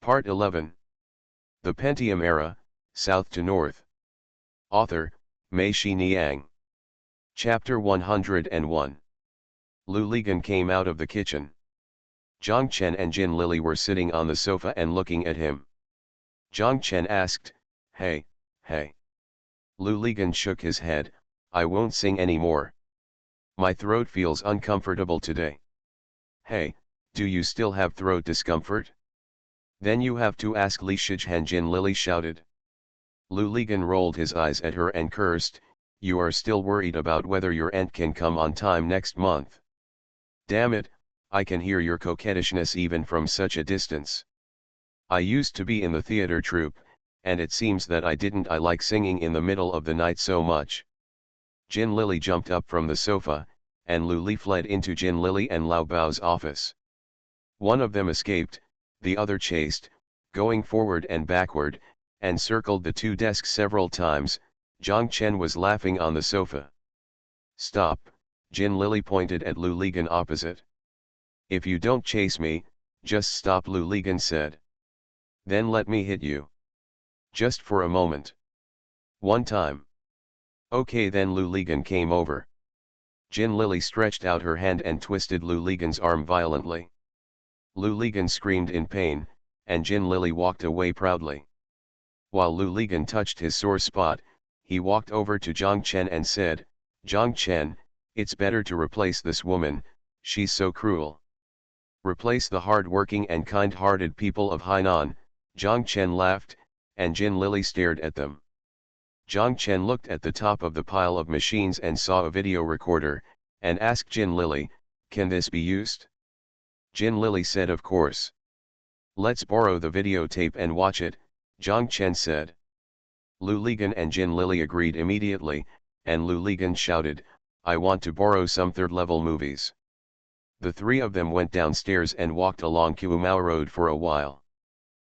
Part 11. The Pentium Era, South to North. Author, Mei Shi Niang. Chapter 101. Lu Ligan came out of the kitchen. Zhang Chen and Jin Lili were sitting on the sofa and looking at him. Zhang Chen asked, "Hey, hey." Lu Ligan shook his head, "I won't sing anymore. My throat feels uncomfortable today." "Hey, do you still have throat discomfort? Then you have to ask Li Shizhen," Jin Lili shouted. Lu Ligan rolled his eyes at her and cursed, "You are still worried about whether your aunt can come on time next month. Damn it, I can hear your coquettishness even from such a distance. I used to be in the theater troupe, and it seems that I like singing in the middle of the night so much." Jin Lili jumped up from the sofa, and Lu Li fled into Jin Lili and Lao Bao's office. One of them escaped, the other chased, going forward and backward, and circled the two desks several times. Zhang Chen was laughing on the sofa. "Stop," Jin Lili pointed at Lu Ligan opposite. "If you don't chase me, just stop," Lu Ligan said. "Then let me hit you. Just for a moment. One time." "Okay." Then Lu Ligan came over. Jin Lili stretched out her hand and twisted Lu Ligan's arm violently. Lu Ligan screamed in pain, and Jin Lili walked away proudly. While Lu Ligan touched his sore spot, he walked over to Zhang Chen and said, "Zhang Chen, it's better to replace this woman, she's so cruel. Replace the hard-working and kind-hearted people of Hainan." Zhang Chen laughed, and Jin Lili stared at them. Zhang Chen looked at the top of the pile of machines and saw a video recorder, and asked Jin Lili, "Can this be used?" Jin Lili said, "Of course. Let's borrow the videotape and watch it," Zhang Chen said. Lu Ligan and Jin Lili agreed immediately, and Lu Ligan shouted, "I want to borrow some third-level movies." The three of them went downstairs and walked along Kuomao Road for a while.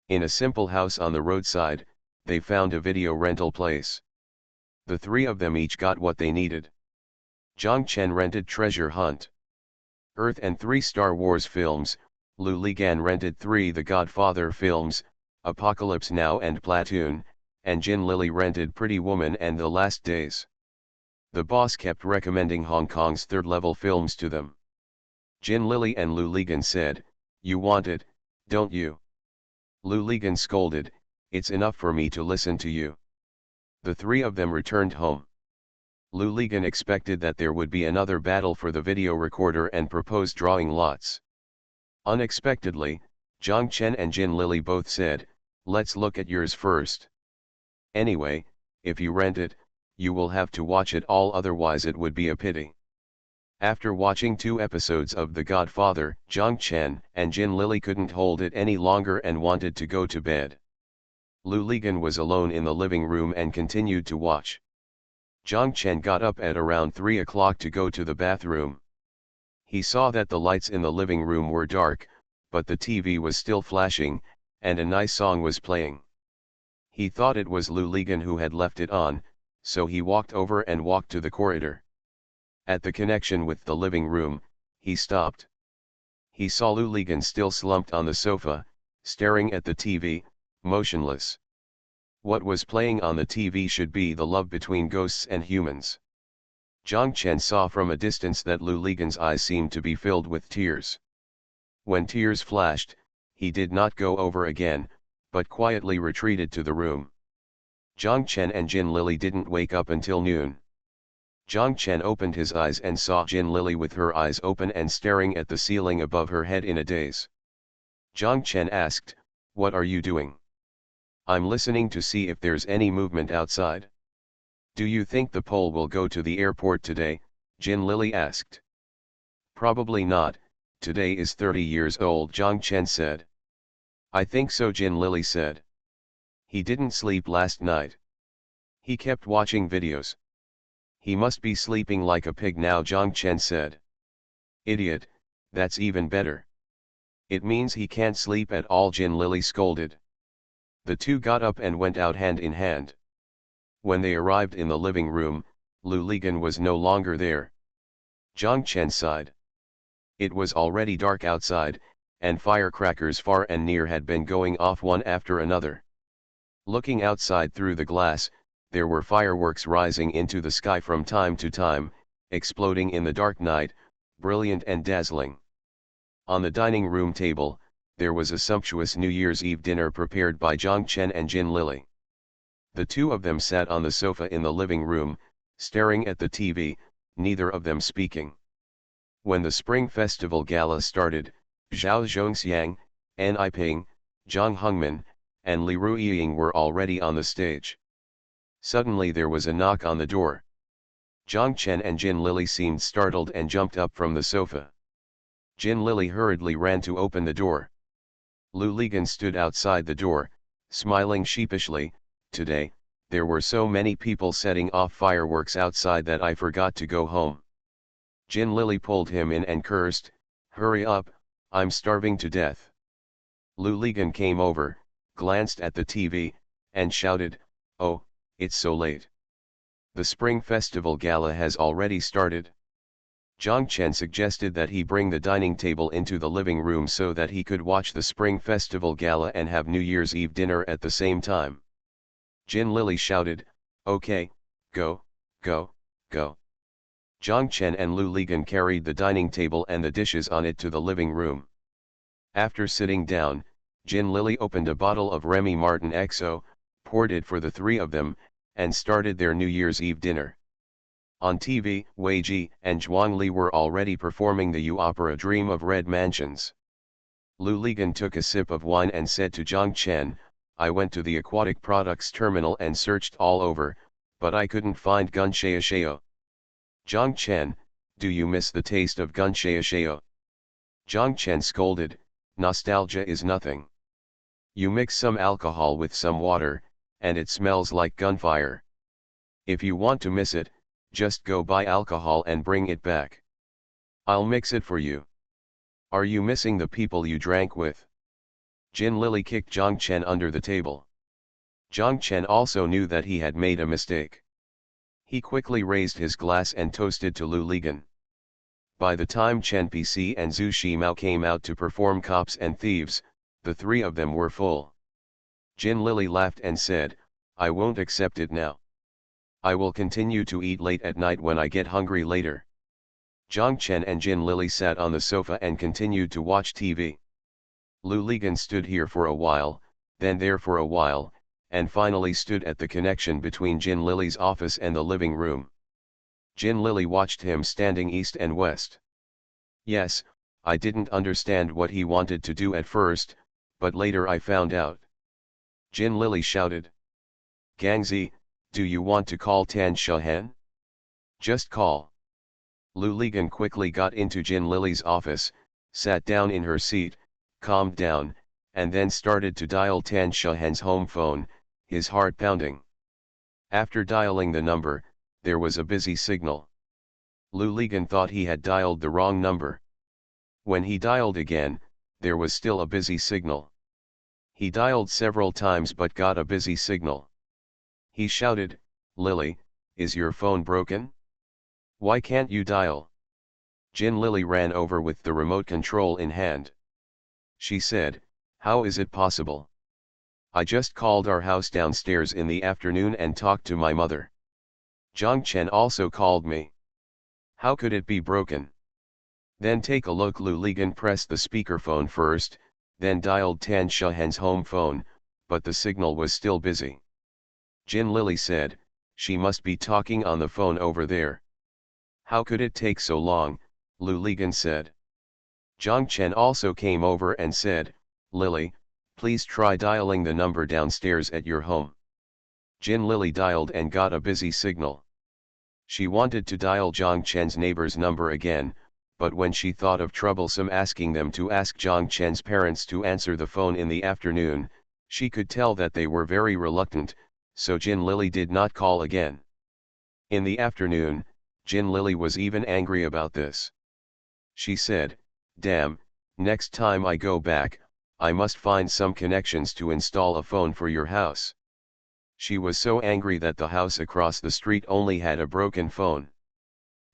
In a simple house on the roadside, they found a video rental place. The three of them each got what they needed. Zhang Chen rented Treasure Hunt, Earth and 3 Star Wars films. Lu Ligan rented 3 The Godfather films, Apocalypse Now and Platoon, and Jin Lili rented Pretty Woman and The Last Days. The boss kept recommending Hong Kong's third-level films to them. Jin Lili and Lu Ligan said, "You want it, don't you?" Lu Ligan scolded, "It's enough for me to listen to you." The three of them returned home. Lu Ligan expected that there would be another battle for the video recorder and proposed drawing lots. Unexpectedly, Zhang Chen and Jin Lili both said, "Let's look at yours first. Anyway, if you rent it, you will have to watch it all, otherwise it would be a pity." After watching 2 episodes of The Godfather, Zhang Chen and Jin Lili couldn't hold it any longer and wanted to go to bed. Lu Ligan was alone in the living room and continued to watch. Zhang Chen got up at around 3 o'clock to go to the bathroom. He saw that the lights in the living room were dark, but the TV was still flashing, and a nice song was playing. He thought it was Lu Ligan who had left it on, so he walked over and walked to the corridor. At the connection with the living room, he stopped. He saw Lu Ligan still slumped on the sofa, staring at the TV, motionless. What was playing on the TV should be the love between ghosts and humans. Zhang Chen saw from a distance that Lu Ligan's eyes seemed to be filled with tears. When tears flashed, he did not go over again, but quietly retreated to the room. Zhang Chen and Jin Lili didn't wake up until noon. Zhang Chen opened his eyes and saw Jin Lili with her eyes open and staring at the ceiling above her head in a daze. Zhang Chen asked, "What are you doing?" "I'm listening to see if there's any movement outside." "Do you think the pole will go to the airport today?" Jin Lili asked. "Probably not, today is 30 years old," Zhang Chen said. "I think so," Jin Lili said. "He didn't sleep last night. He kept watching videos. He must be sleeping like a pig now," Zhang Chen said. "Idiot, that's even better. It means he can't sleep at all," Jin Lili scolded. The two got up and went out hand in hand. When they arrived in the living room, Lu Ligan was no longer there. Zhang Chen sighed. It was already dark outside, and firecrackers far and near had been going off one after another. Looking outside through the glass, there were fireworks rising into the sky from time to time, exploding in the dark night, brilliant and dazzling. On the dining room table, there was a sumptuous New Year's Eve dinner prepared by Zhang Chen and Jin Lily. The two of them sat on the sofa in the living room, staring at the TV, neither of them speaking. When the Spring Festival Gala started, Zhao Zhongxiang, An Yiping, Zhang Hongmin, and Li Ruiying were already on the stage. Suddenly there was a knock on the door. Zhang Chen and Jin Lily seemed startled and jumped up from the sofa. Jin Lily hurriedly ran to open the door. Lu Ligan stood outside the door, smiling sheepishly. Today, there were so many people setting off fireworks outside that I forgot to go home. Jin Lily pulled him in and cursed, "Hurry up, I'm starving to death." Lu Ligan came over, glanced at the TV, and shouted, "Oh, it's so late. The Spring Festival Gala has already started." Zhang Chen suggested that he bring the dining table into the living room so that he could watch the Spring Festival Gala and have New Year's Eve dinner at the same time. Jin Lily shouted, "Okay, go, go, go." Zhang Chen and Lu Ligan carried the dining table and the dishes on it to the living room. After sitting down, Jin Lily opened a bottle of Remy Martin XO, poured it for the three of them, and started their New Year's Eve dinner. On TV, Wei Ji and Zhuang Li were already performing the opera Dream of Red Mansions. Lu Ligan took a sip of wine and said to Zhang Chen, "I went to the aquatic products terminal and searched all over, but I couldn't find gun xiaoxiao." "Zhang Chen, do you miss the taste of gun xiaoxiao?" Zhang Chen scolded, "Nostalgia is nothing. You mix some alcohol with some water, and it smells like gunfire. If you want to miss it, just go buy alcohol and bring it back. I'll mix it for you. Are you missing the people you drank with?" Jin Lily kicked Zhang Chen under the table. Zhang Chen also knew that he had made a mistake. He quickly raised his glass and toasted to Lu Ligan. By the time Chen Pc and Zhu Shimao came out to perform Cops and Thieves, the three of them were full. Jin Lily laughed and said, "I won't accept it now. I will continue to eat late at night when I get hungry later." Zhang Chen and Jin Lily sat on the sofa and continued to watch TV. Lu Ligan stood here for a while, then there for a while, and finally stood at the connection between Jin Lily's office and the living room. Jin Lily watched him standing east and west. "Yes, I didn't understand what he wanted to do at first, but later I found out." Jin Lily shouted, "Gangzi, do you want to call Tan Shahen? Just call." Lu Ligan quickly got into Jin Lily's office, sat down in her seat, calmed down, and then started to dial Tan Shahen's home phone, his heart pounding. After dialing the number, there was a busy signal. Lu Ligan thought he had dialed the wrong number. When he dialed again, there was still a busy signal. He dialed several times but got a busy signal. He shouted, "Lily, is your phone broken? Why can't you dial?" Jin Lily ran over with the remote control in hand. She said, "How is it possible? I just called our house downstairs in the afternoon and talked to my mother. Zhang Chen also called me. How could it be broken?" "Then take a look." Lu Ligan pressed the speakerphone first, then dialed Tan Shahen's home phone, but the signal was still busy. Jin Lily said, "She must be talking on the phone over there." "How could it take so long?" Lu Ligan said. Zhang Chen also came over and said, "Lily, please try dialing the number downstairs at your home." Jin Lily dialed and got a busy signal. She wanted to dial Zhang Chen's neighbor's number again, but when she thought of troublesome asking them to ask Zhang Chen's parents to answer the phone in the afternoon, she could tell that they were very reluctant, so Jin Lily did not call again. In the afternoon, Jin Lily was even angry about this. She said, "Damn, next time I go back, I must find some connections to install a phone for your house." She was so angry that the house across the street only had a broken phone.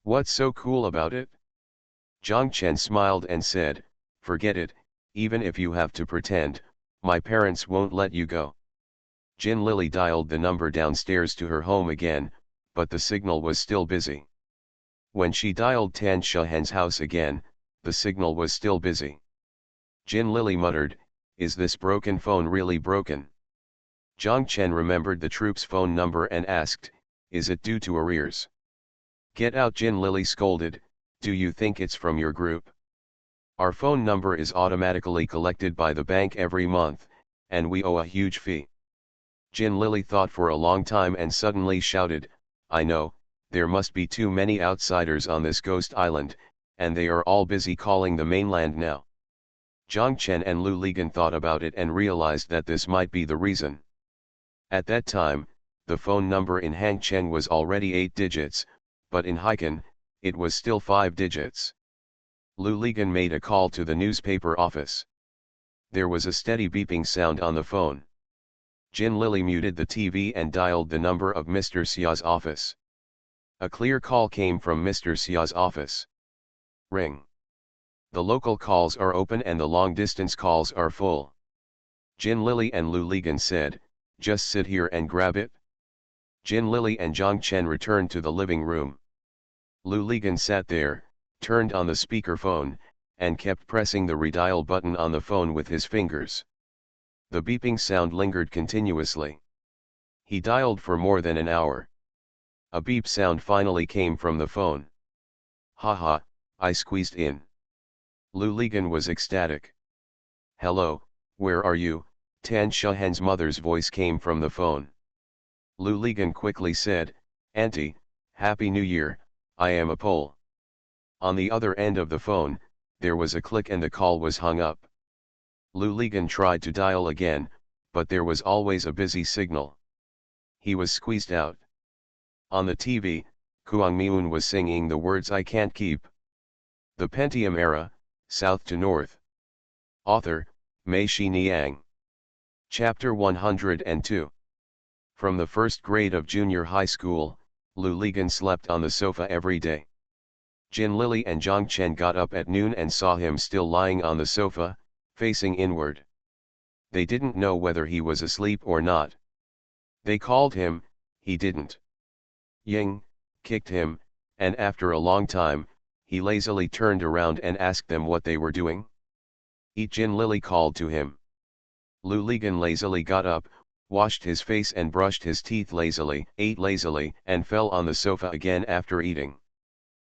"What's so cool about it?" Zhang Chen smiled and said, "Forget it, Even if you have to pretend, my parents won't let you go. Jin Lily dialed the number downstairs to her home again, but the signal was still busy. When she dialed Tan Shahan's house again, the signal was still busy. Jin Lily muttered, "Is this broken phone really broken?" Zhang Chen remembered the troop's phone number and asked, "Is it due to arrears?" "Get out," Jin Lily scolded, "do you think it's from your group? Our phone number is automatically collected by the bank every month, and we owe a huge fee." Jin Lily thought for a long time and suddenly shouted, "I know, there must be too many outsiders on this ghost island, and they are all busy calling the mainland now." Zhang Chen and Lu Ligan thought about it and realized that this might be the reason. At that time, the phone number in Hangcheng was already 8 digits, but in Haikan, it was still 5 digits. Lu Ligan made a call to the newspaper office. There was a steady beeping sound on the phone. Jin Lily muted the TV and dialed the number of Mr. Xia's office. A clear call came from Mr. Xia's office. Ring. The local calls are open and the long-distance calls are full. Jin Lily and Lu Ligan said, "Just sit here and grab it." Jin Lily and Zhang Chen returned to the living room. Lu Ligan sat there, turned on the speakerphone, and kept pressing the redial button on the phone with his fingers. The beeping sound lingered continuously. He dialed for more than an hour. A beep sound finally came from the phone. "Haha, I squeezed in." Lu Ligan was ecstatic. "Hello, where are you?" Tan Shahan's mother's voice came from the phone. Lu Ligan quickly said, "Auntie, Happy New Year, I am a Pole." On the other end of the phone, there was a click and the call was hung up. Lu Ligan tried to dial again, but there was always a busy signal. He was squeezed out. On the TV, Kuang Miun was singing the words "I Can't Keep." The Pentium Era, South to North. Author, Mei Shi Niang. Chapter 102. From the first grade of junior high school, Lu Ligan slept on the sofa every day. Jin Lily and Zhang Chen got up at noon and saw him still lying on the sofa, facing inward. They didn't know whether he was asleep or not. They called him, he didn't. Ying kicked him, and after a long time, he lazily turned around and asked them what they were doing. "Eat," Jin Lily called to him. Lu Ligan lazily got up, washed his face and brushed his teeth lazily, ate lazily, and fell on the sofa again after eating.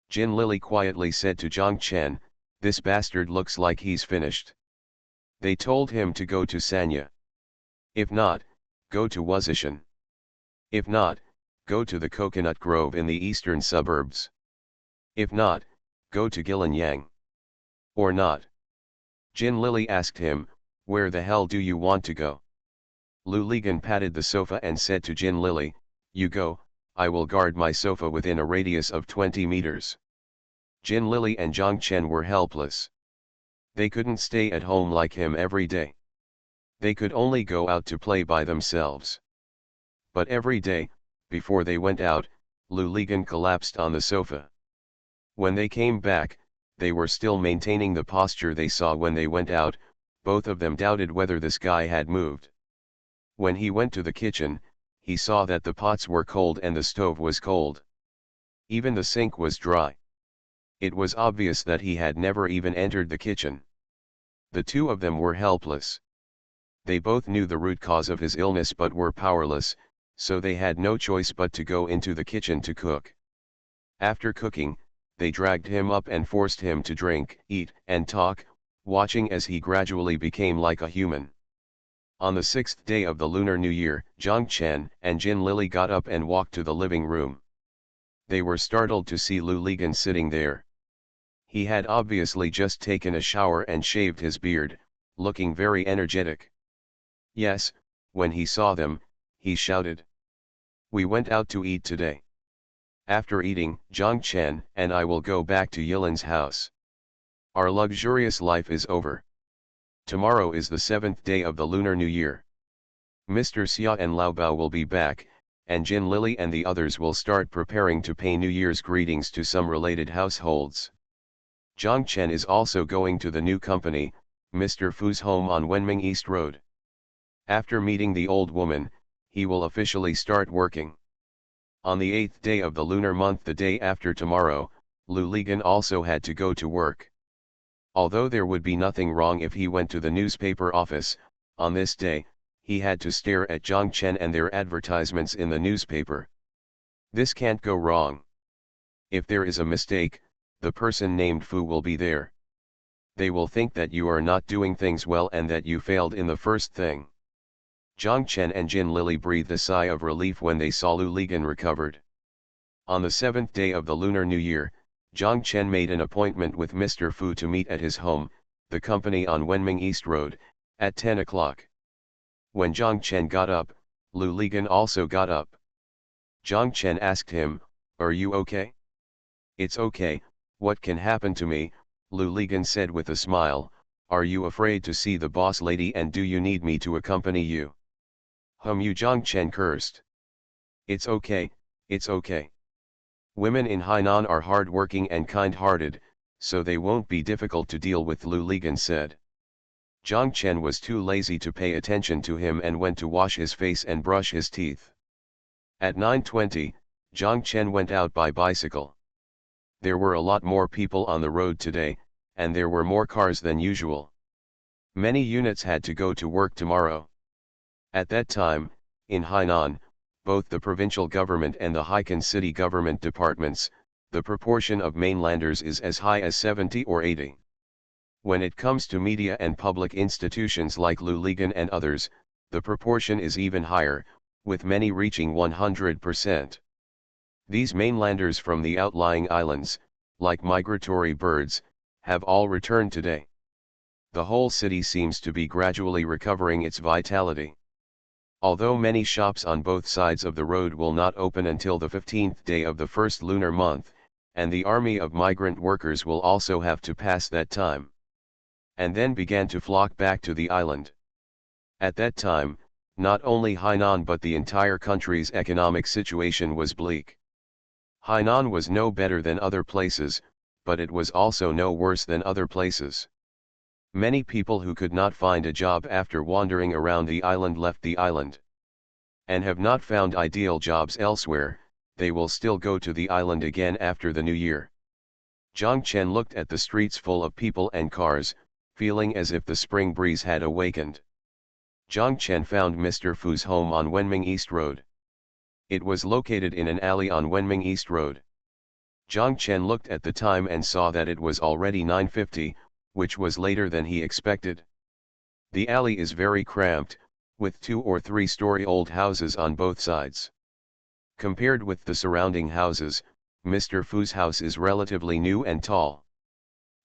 Jin Lily quietly said to Zhang Chen, "This bastard looks like he's finished." They told him to go to Sanya. If not, go to Wuzishan. If not, go to the coconut grove in the eastern suburbs. If not, go to Gilanyang. Or not. Jin Lily asked him, "Where the hell do you want to go?" Lu Ligan patted the sofa and said to Jin Lily, "You go, I will guard my sofa within a radius of 20 meters. Jin Lily and Zhang Chen were helpless. They couldn't stay at home like him every day. They could only go out to play by themselves. But every day, before they went out, Lu Ligan collapsed on the sofa. When they came back, they were still maintaining the posture they saw when they went out. Both of them doubted whether this guy had moved. When he went to the kitchen, he saw that the pots were cold and the stove was cold. Even the sink was dry. It was obvious that he had never even entered the kitchen. The two of them were helpless. They both knew the root cause of his illness but were powerless, so they had no choice but to go into the kitchen to cook. After cooking, they dragged him up and forced him to drink, eat, and talk, watching as he gradually became like a human. On the 6th day of the Lunar New Year, Zhang Chen and Jin Lily got up and walked to the living room. They were startled to see Lu Ligan sitting there. He had obviously just taken a shower and shaved his beard, looking very energetic. Yes, when he saw them, he shouted, "We went out to eat today. After eating, Zhang Chen and I will go back to Yilan's house. Our luxurious life is over. Tomorrow is the 7th day of the Lunar New Year. Mr. Xia and Lao Bao will be back, and Jin Lily and the others will start preparing to pay New Year's greetings to some related households. Zhang Chen is also going to the new company, Mr. Fu's home on Wenming East Road. After meeting the old woman, he will officially start working. On the 8th day of the lunar month, the day after tomorrow, Lu Ligan also had to go to work. Although there would be nothing wrong if he went to the newspaper office, on this day, he had to stare at Zhang Chen and their advertisements in the newspaper. This can't go wrong. If there is a mistake, the person named Fu will be there. They will think that you are not doing things well and that you failed in the first thing. Zhang Chen and Jin Lily breathed a sigh of relief when they saw Lu Ligan recovered. On the 7th day of the Lunar New Year, Zhang Chen made an appointment with Mr. Fu to meet at his home, the company on Wenming East Road, at 10 o'clock. When Zhang Chen got up, Lu Ligan also got up. Zhang Chen asked him, "Are you okay?" "It's okay, what can happen to me?" Lu Ligan said with a smile. "Are you afraid to see the boss lady, and do you need me to accompany you?" You," Zhang Chen cursed. It's okay." Women in Hainan are hard-working and kind-hearted, so they won't be difficult to deal with, Lu Ligan said. Zhang Chen was too lazy to pay attention to him and went to wash his face and brush his teeth. At 9:20, Zhang Chen went out by bicycle. There were a lot more people on the road today, and there were more cars than usual. Many units had to go to work tomorrow. At that time, in Hainan, both the provincial government and the Haikan city government departments, the proportion of mainlanders is as high as 70 or 80. When it comes to media and public institutions like Lu Ligan and others, the proportion is even higher, with many reaching 100%. These mainlanders from the outlying islands, like migratory birds, have all returned today. The whole city seems to be gradually recovering its vitality. Although many shops on both sides of the road will not open until the 15th day of the first lunar month, and the army of migrant workers will also have to pass that time, and then began to flock back to the island. At that time, not only Hainan but the entire country's economic situation was bleak. Hainan was no better than other places, but it was also no worse than other places. Many people who could not find a job after wandering around the island left the island. And have not found ideal jobs elsewhere, they will still go to the island again after the new year. Zhang Chen looked at the streets full of people and cars, feeling as if the spring breeze had awakened. Zhang Chen found Mr. Fu's home on Wenming East Road. It was located in an alley on Wenming East Road. Zhang Chen looked at the time and saw that it was already 9:50, which was later than he expected. The alley is very cramped, with 2 or 3-story old houses on both sides. Compared with the surrounding houses, Mr. Fu's house is relatively new and tall.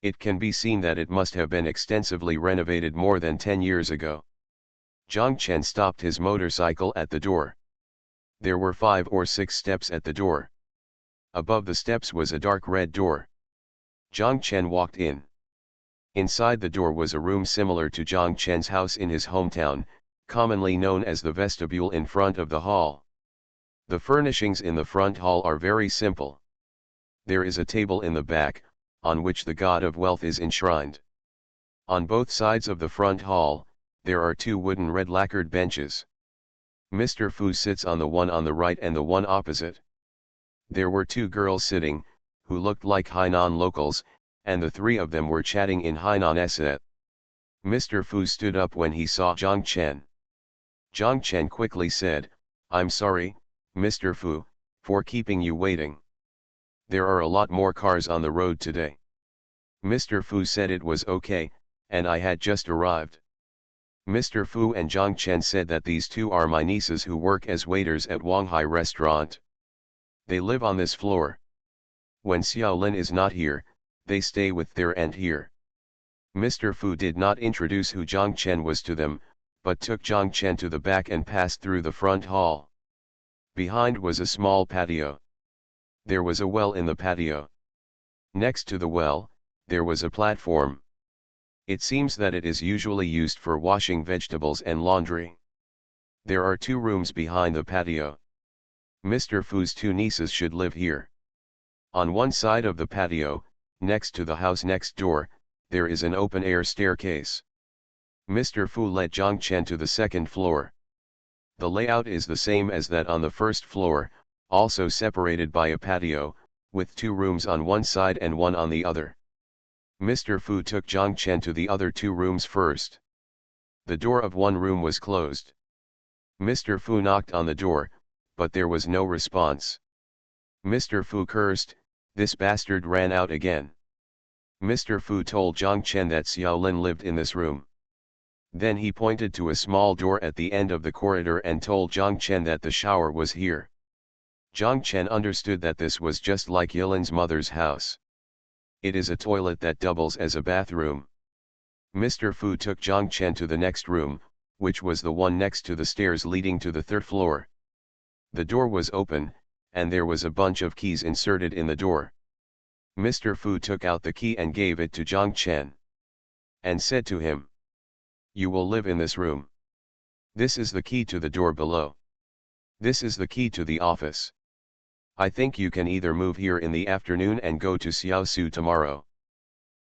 It can be seen that it must have been extensively renovated more than 10 years ago. Zhang Chen stopped his motorcycle at the door. There were 5 or 6 steps at the door. Above the steps was a dark red door. Zhang Chen walked in. Inside the door was a room similar to Zhang Chen's house in his hometown, commonly known as the vestibule in front of the hall. The furnishings in the front hall are very simple. There is a table in the back, on which the god of wealth is enshrined. On both sides of the front hall, there are 2 wooden red lacquered benches. Mr. Fu sits on the one on the right and the one opposite. There were 2 girls sitting, who looked like Hainan locals, and the 3 of them were chatting in Hainanese. Mr. Fu stood up when he saw Zhang Chen. Zhang Chen quickly said, "I'm sorry, Mr. Fu, for keeping you waiting. There are a lot more cars on the road today." Mr. Fu said it was okay, and I had just arrived. Mr. Fu and Zhang Chen said that these 2 are my nieces who work as waiters at Wanghai restaurant. They live on this floor. When Xiaolin is not here, they stay with their aunt here. Mr. Fu did not introduce who Zhang Chen was to them, but took Zhang Chen to the back and passed through the front hall. Behind was a small patio. There was a well in the patio. Next to the well, there was a platform. It seems that it is usually used for washing vegetables and laundry. There are 2 rooms behind the patio. Mr. Fu's 2 nieces should live here. On one side of the patio, next to the house next door, there is an open-air staircase. Mr. Fu led Zhang Chen to the second floor. The layout is the same as that on the first floor, also separated by a patio, with 2 rooms on one side and 1 on the other. Mr. Fu took Zhang Chen to the other 2 rooms first. The door of one room was closed. Mr. Fu knocked on the door, but there was no response. Mr. Fu cursed, "This bastard ran out again." Mr. Fu told Zhang Chen that Xiaolin lived in this room. Then he pointed to a small door at the end of the corridor and told Zhang Chen that the shower was here. Zhang Chen understood that this was just like Yilin's mother's house. It is a toilet that doubles as a bathroom. Mr. Fu took Zhang Chen to the next room, which was the one next to the stairs leading to the 3rd floor. The door was open, and there was a bunch of keys inserted in the door. Mr. Fu took out the key and gave it to Zhang Chen. And said to him, "You will live in this room. This is the key to the door below. This is the key to the office. I think you can either move here in the afternoon and go to Xiaosu tomorrow.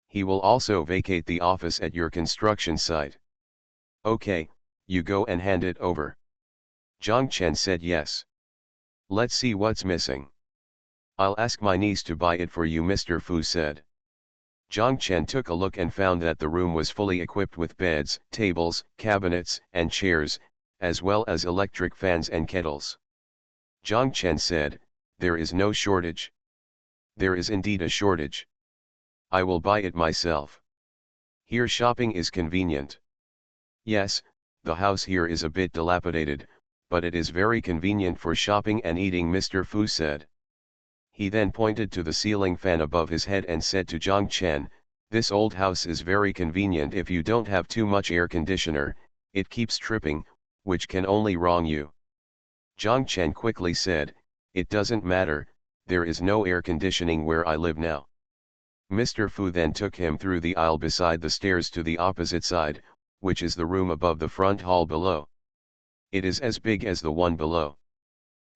He will also vacate the office at your construction site. Okay, you go and hand it over." Zhang Chen said yes. "Let's see what's missing. I'll ask my niece to buy it for you," Mr. Fu said. Zhang Chen took a look and found that the room was fully equipped with beds, tables, cabinets, and chairs, as well as electric fans and kettles. Zhang Chen said, "There is no shortage." "There is indeed a shortage. I will buy it myself. Here shopping is convenient." "Yes, the house here is a bit dilapidated, but it is very convenient for shopping and eating," Mr. Fu said. He then pointed to the ceiling fan above his head and said to Zhang Chen, "This old house is very convenient if you don't have too much air conditioner, it keeps tripping, which can only wrong you." Zhang Chen quickly said, "It doesn't matter, there is no air conditioning where I live now." Mr. Fu then took him through the aisle beside the stairs to the opposite side, which is the room above the front hall below. It is as big as the one below.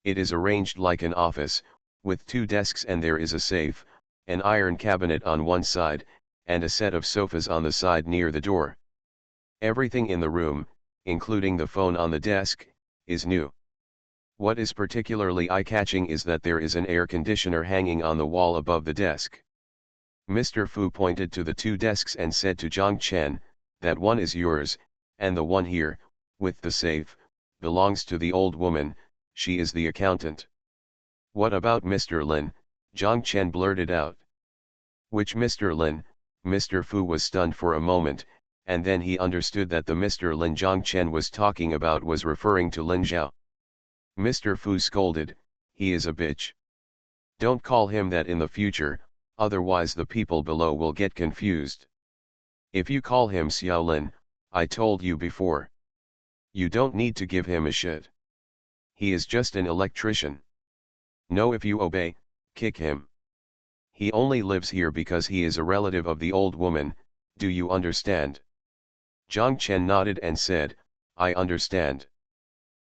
It is arranged like an office, with 2 desks, and there is a safe, an iron cabinet on one side, and a set of sofas on the side near the door. Everything in the room, including the phone on the desk, is new. What is particularly eye-catching is that there is an air conditioner hanging on the wall above the desk. Mr. Fu pointed to the 2 desks and said to Zhang Chen, "That one is yours, and the one here, with the safe, belongs to the old woman, she is the accountant." "What about Mr. Lin?" Zhang Chen blurted out. "Which Mr. Lin?" Mr. Fu was stunned for a moment, and then he understood that the Mr. Lin Zhang Chen was talking about was referring to Lin Zhao. Mr. Fu scolded, "He is a bitch. Don't call him that in the future, otherwise the people below will get confused. If you call him Xiaolin, I told you before. You don't need to give him a shit. He is just an electrician. No, if you obey, kick him. He only lives here because he is a relative of the old woman, do you understand?" Zhang Chen nodded and said, "I understand."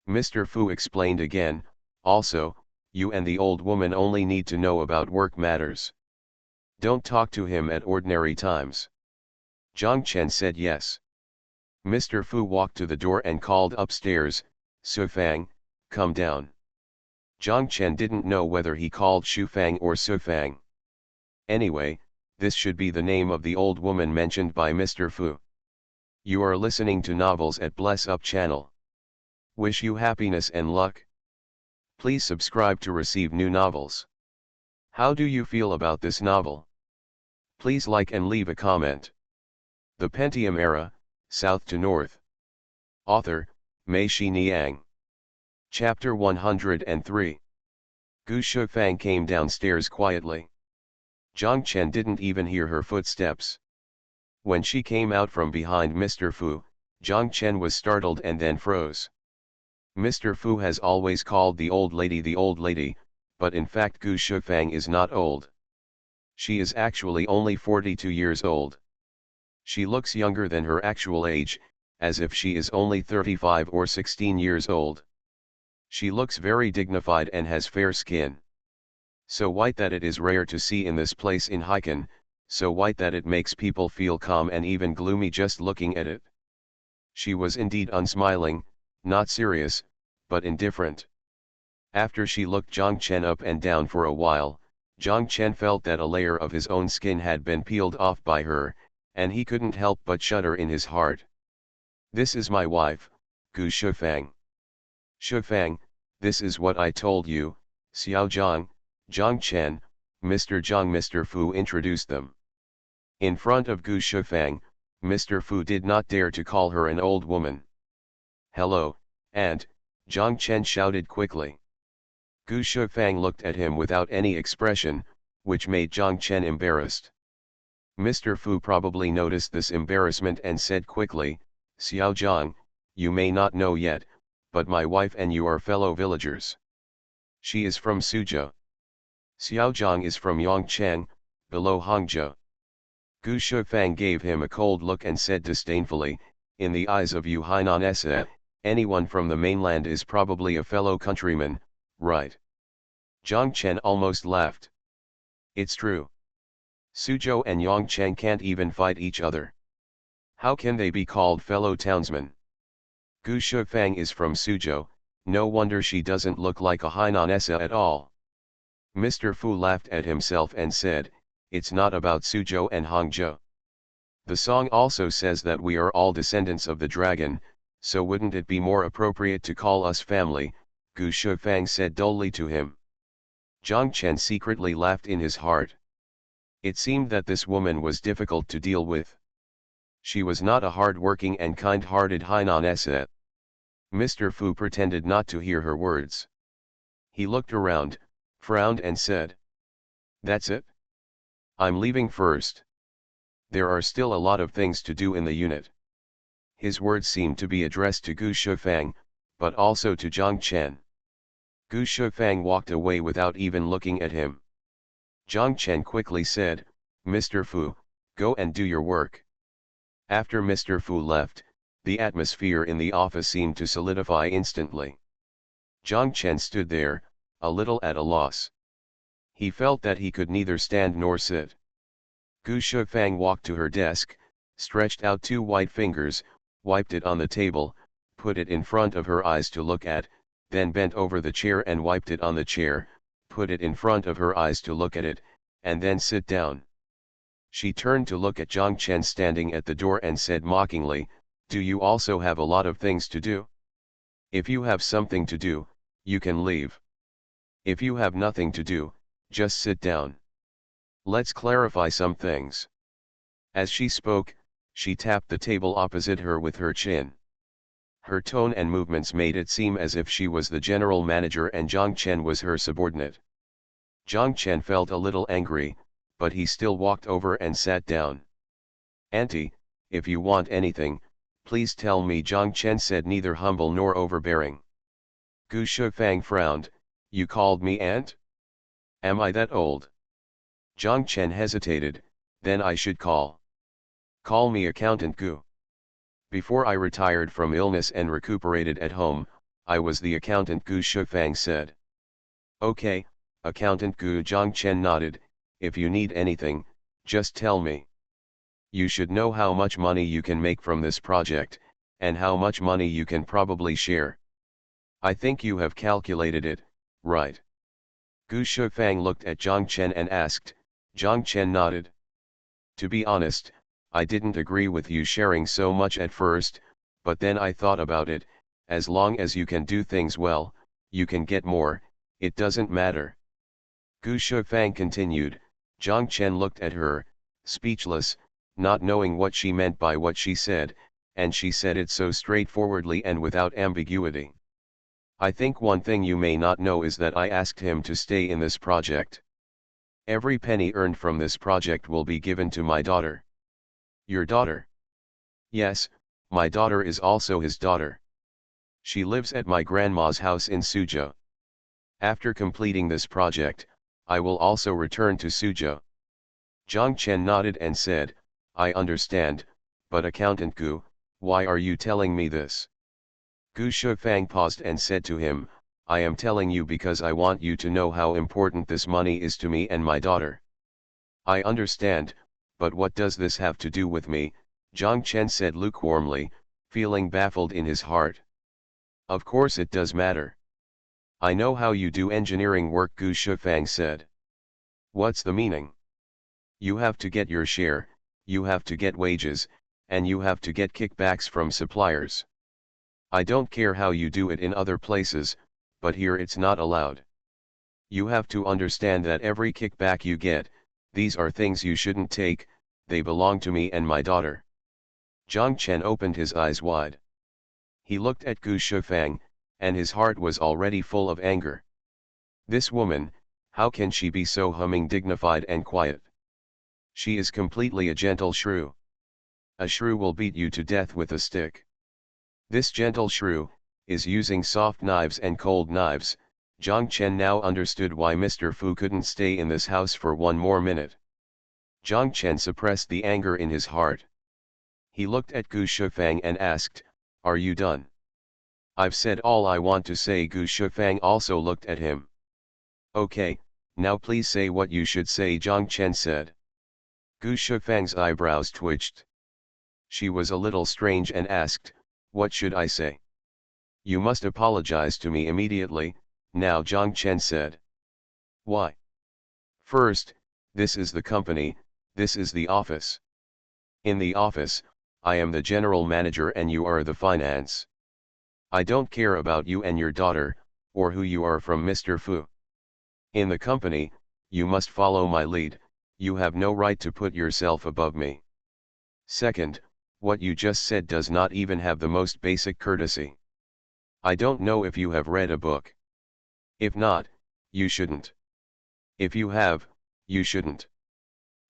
Mr. Fu explained again, "Also, you and the old woman only need to know about work matters. Don't talk to him at ordinary times." Zhang Chen said yes. Mr. Fu walked to the door and called upstairs, "Su Fang, come down." Zhang Chen didn't know whether he called Shu Fang or Su Fang. Anyway, this should be the name of the old woman mentioned by Mr. Fu. You are listening to Novels at Bless Up channel. Wish you happiness and luck. Please subscribe to receive new novels. How do you feel about this novel? Please like and leave a comment. The Pentium Era, South to North. Author, Mei Xiniang. Chapter 103. Gu Shufang came downstairs quietly. Zhang Chen didn't even hear her footsteps. When she came out from behind Mr. Fu, Zhang Chen was startled and then froze. Mr. Fu has always called the old lady, but in fact Gu Shufang is not old. She is actually only 42 years old. She looks younger than her actual age, as if she is only 35 or 16 years old. She looks very dignified and has fair skin. So white that it is rare to see in this place in Hiken, so white that it makes people feel calm and even gloomy just looking at it. She was indeed unsmiling, not serious, but indifferent. After she looked Jiang Chen up and down for a while, Jiang Chen felt that a layer of his own skin had been peeled off by her, and he couldn't help but shudder in his heart. "This is my wife, Gu Shufang." "Shufang, this is what I told you, Xiao Zhang, Jiang Chen, Mr. Zhang." Mr. Fu introduced them. In front of Gu Shufang, Mr. Fu did not dare to call her an old woman. "Hello, Aunt," Jiang Chen shouted quickly. Gu Shufang looked at him without any expression, which made Jiang Chen embarrassed. Mr. Fu probably noticed this embarrassment and said quickly, "Xiao Zhang, you may not know yet, but my wife and you are fellow villagers. She is from Suzhou. Xiao Zhang is from Yongcheng, below Hangzhou." Gu Shufang gave him a cold look and said disdainfully, "In the eyes of you Hainan Essa, anyone from the mainland is probably a fellow countryman, right?" Jiang Chen almost laughed. "It's true. Suzhou and Yongcheng can't even fight each other. How can they be called fellow townsmen? Gu Shufang is from Suzhou, no wonder she doesn't look like a Hainan Essa at all." Mr. Fu laughed at himself and said, "It's not about Suzhou and Hangzhou. The song also says that we are all descendants of the dragon, so wouldn't it be more appropriate to call us family?" Gu Shufang said dully to him. Jiang Chen secretly laughed in his heart. It seemed that this woman was difficult to deal with. She was not a hard-working and kind-hearted Hainan Essa. Mr. Fu pretended not to hear her words. He looked around, frowned and said, "That's it? I'm leaving first. There are still a lot of things to do in the unit." His words seemed to be addressed to Gu Shufang, but also to Jiang Chen. Gu Shufang walked away without even looking at him. Jiang Chen quickly said, "Mr. Fu, go and do your work." After Mr. Fu left, the atmosphere in the office seemed to solidify instantly. Jiang Chen stood there, a little at a loss. He felt that he could neither stand nor sit. Gu Shufang walked to her desk, stretched out two white fingers, wiped it on the table, put it in front of her eyes to look at, then bent over the chair and wiped it on the chair, put it in front of her eyes to look at it, and then sit down. She turned to look at Jiang Chen standing at the door and said mockingly, "Do you also have a lot of things to do? If you have something to do, you can leave. If you have nothing to do, just sit down. Let's clarify some things." As she spoke, she tapped the table opposite her with her chin. Her tone and movements made it seem as if she was the general manager and Jiang Chen was her subordinate. Jiang Chen felt a little angry, but he still walked over and sat down. "Auntie, if you want anything, please tell me," Jiang Chen said, neither humble nor overbearing. Gu Shufang frowned, "You called me aunt? Am I that old?" Jiang Chen hesitated, "Then I should call me Accountant Gu. Before I retired from illness and recuperated at home, I was the accountant," Gu Shufang said. "Okay, Accountant Gu." Jiang Chen nodded, "If you need anything, just tell me. You should know how much money you can make from this project, and how much money you can probably share. I think you have calculated it, right?" Gu Shufang looked at Jiang Chen and asked. Jiang Chen nodded. "To be honest, I didn't agree with you sharing so much at first, but then I thought about it, as long as you can do things well, you can get more, it doesn't matter." Gu Shufang continued. Jiang Chen looked at her, speechless, not knowing what she meant by what she said, and she said it so straightforwardly and without ambiguity. "I think one thing you may not know is that I asked him to stay in this project. Every penny earned from this project will be given to my daughter." "Your daughter?" "Yes, my daughter is also his daughter. She lives at my grandma's house in Suzhou. After completing this project, I will also return to Suzhou." Jiang Chen nodded and said, "I understand, but Accountant Gu, why are you telling me this?" Gu Shufang paused and said to him, "I am telling you because I want you to know how important this money is to me and my daughter." "I understand, but what does this have to do with me?" Jiang Chen said lukewarmly, feeling baffled in his heart. Of course it does matter. I know how you do engineering work, Gu Shufang said. What's the meaning? You have to get your share, you have to get wages, and you have to get kickbacks from suppliers. I don't care how you do it in other places, but here it's not allowed. You have to understand that every kickback you get, these are things you shouldn't take, they belong to me and my daughter. Zhang Chen opened his eyes wide. He looked at Gu Shufang, and his heart was already full of anger. This woman, how can she be so humming dignified and quiet? She is completely a gentle shrew. A shrew will beat you to death with a stick. This gentle shrew is using soft knives and cold knives. Zhang Chen now understood why Mr. Fu couldn't stay in this house for one more minute. Zhang Chen suppressed the anger in his heart. He looked at Gu Shufang and asked, "Are you done?" "I've said all I want to say." Gu Shufang also looked at him. "Okay, now please say what you should say," Zhang Chen said. Gu Shufang's eyebrows twitched. She was a little strange and asked, "What should I say?" "You must apologize to me immediately," now Zhang Chen said. "Why?" "First, this is the company, this is the office. In the office, I am the general manager and you are the finance. I don't care about you and your daughter, or who you are from Mr. Fu. In the company, you must follow my lead, you have no right to put yourself above me. Second, what you just said does not even have the most basic courtesy. I don't know if you have read a book. If not, you shouldn't. If you have, you shouldn't.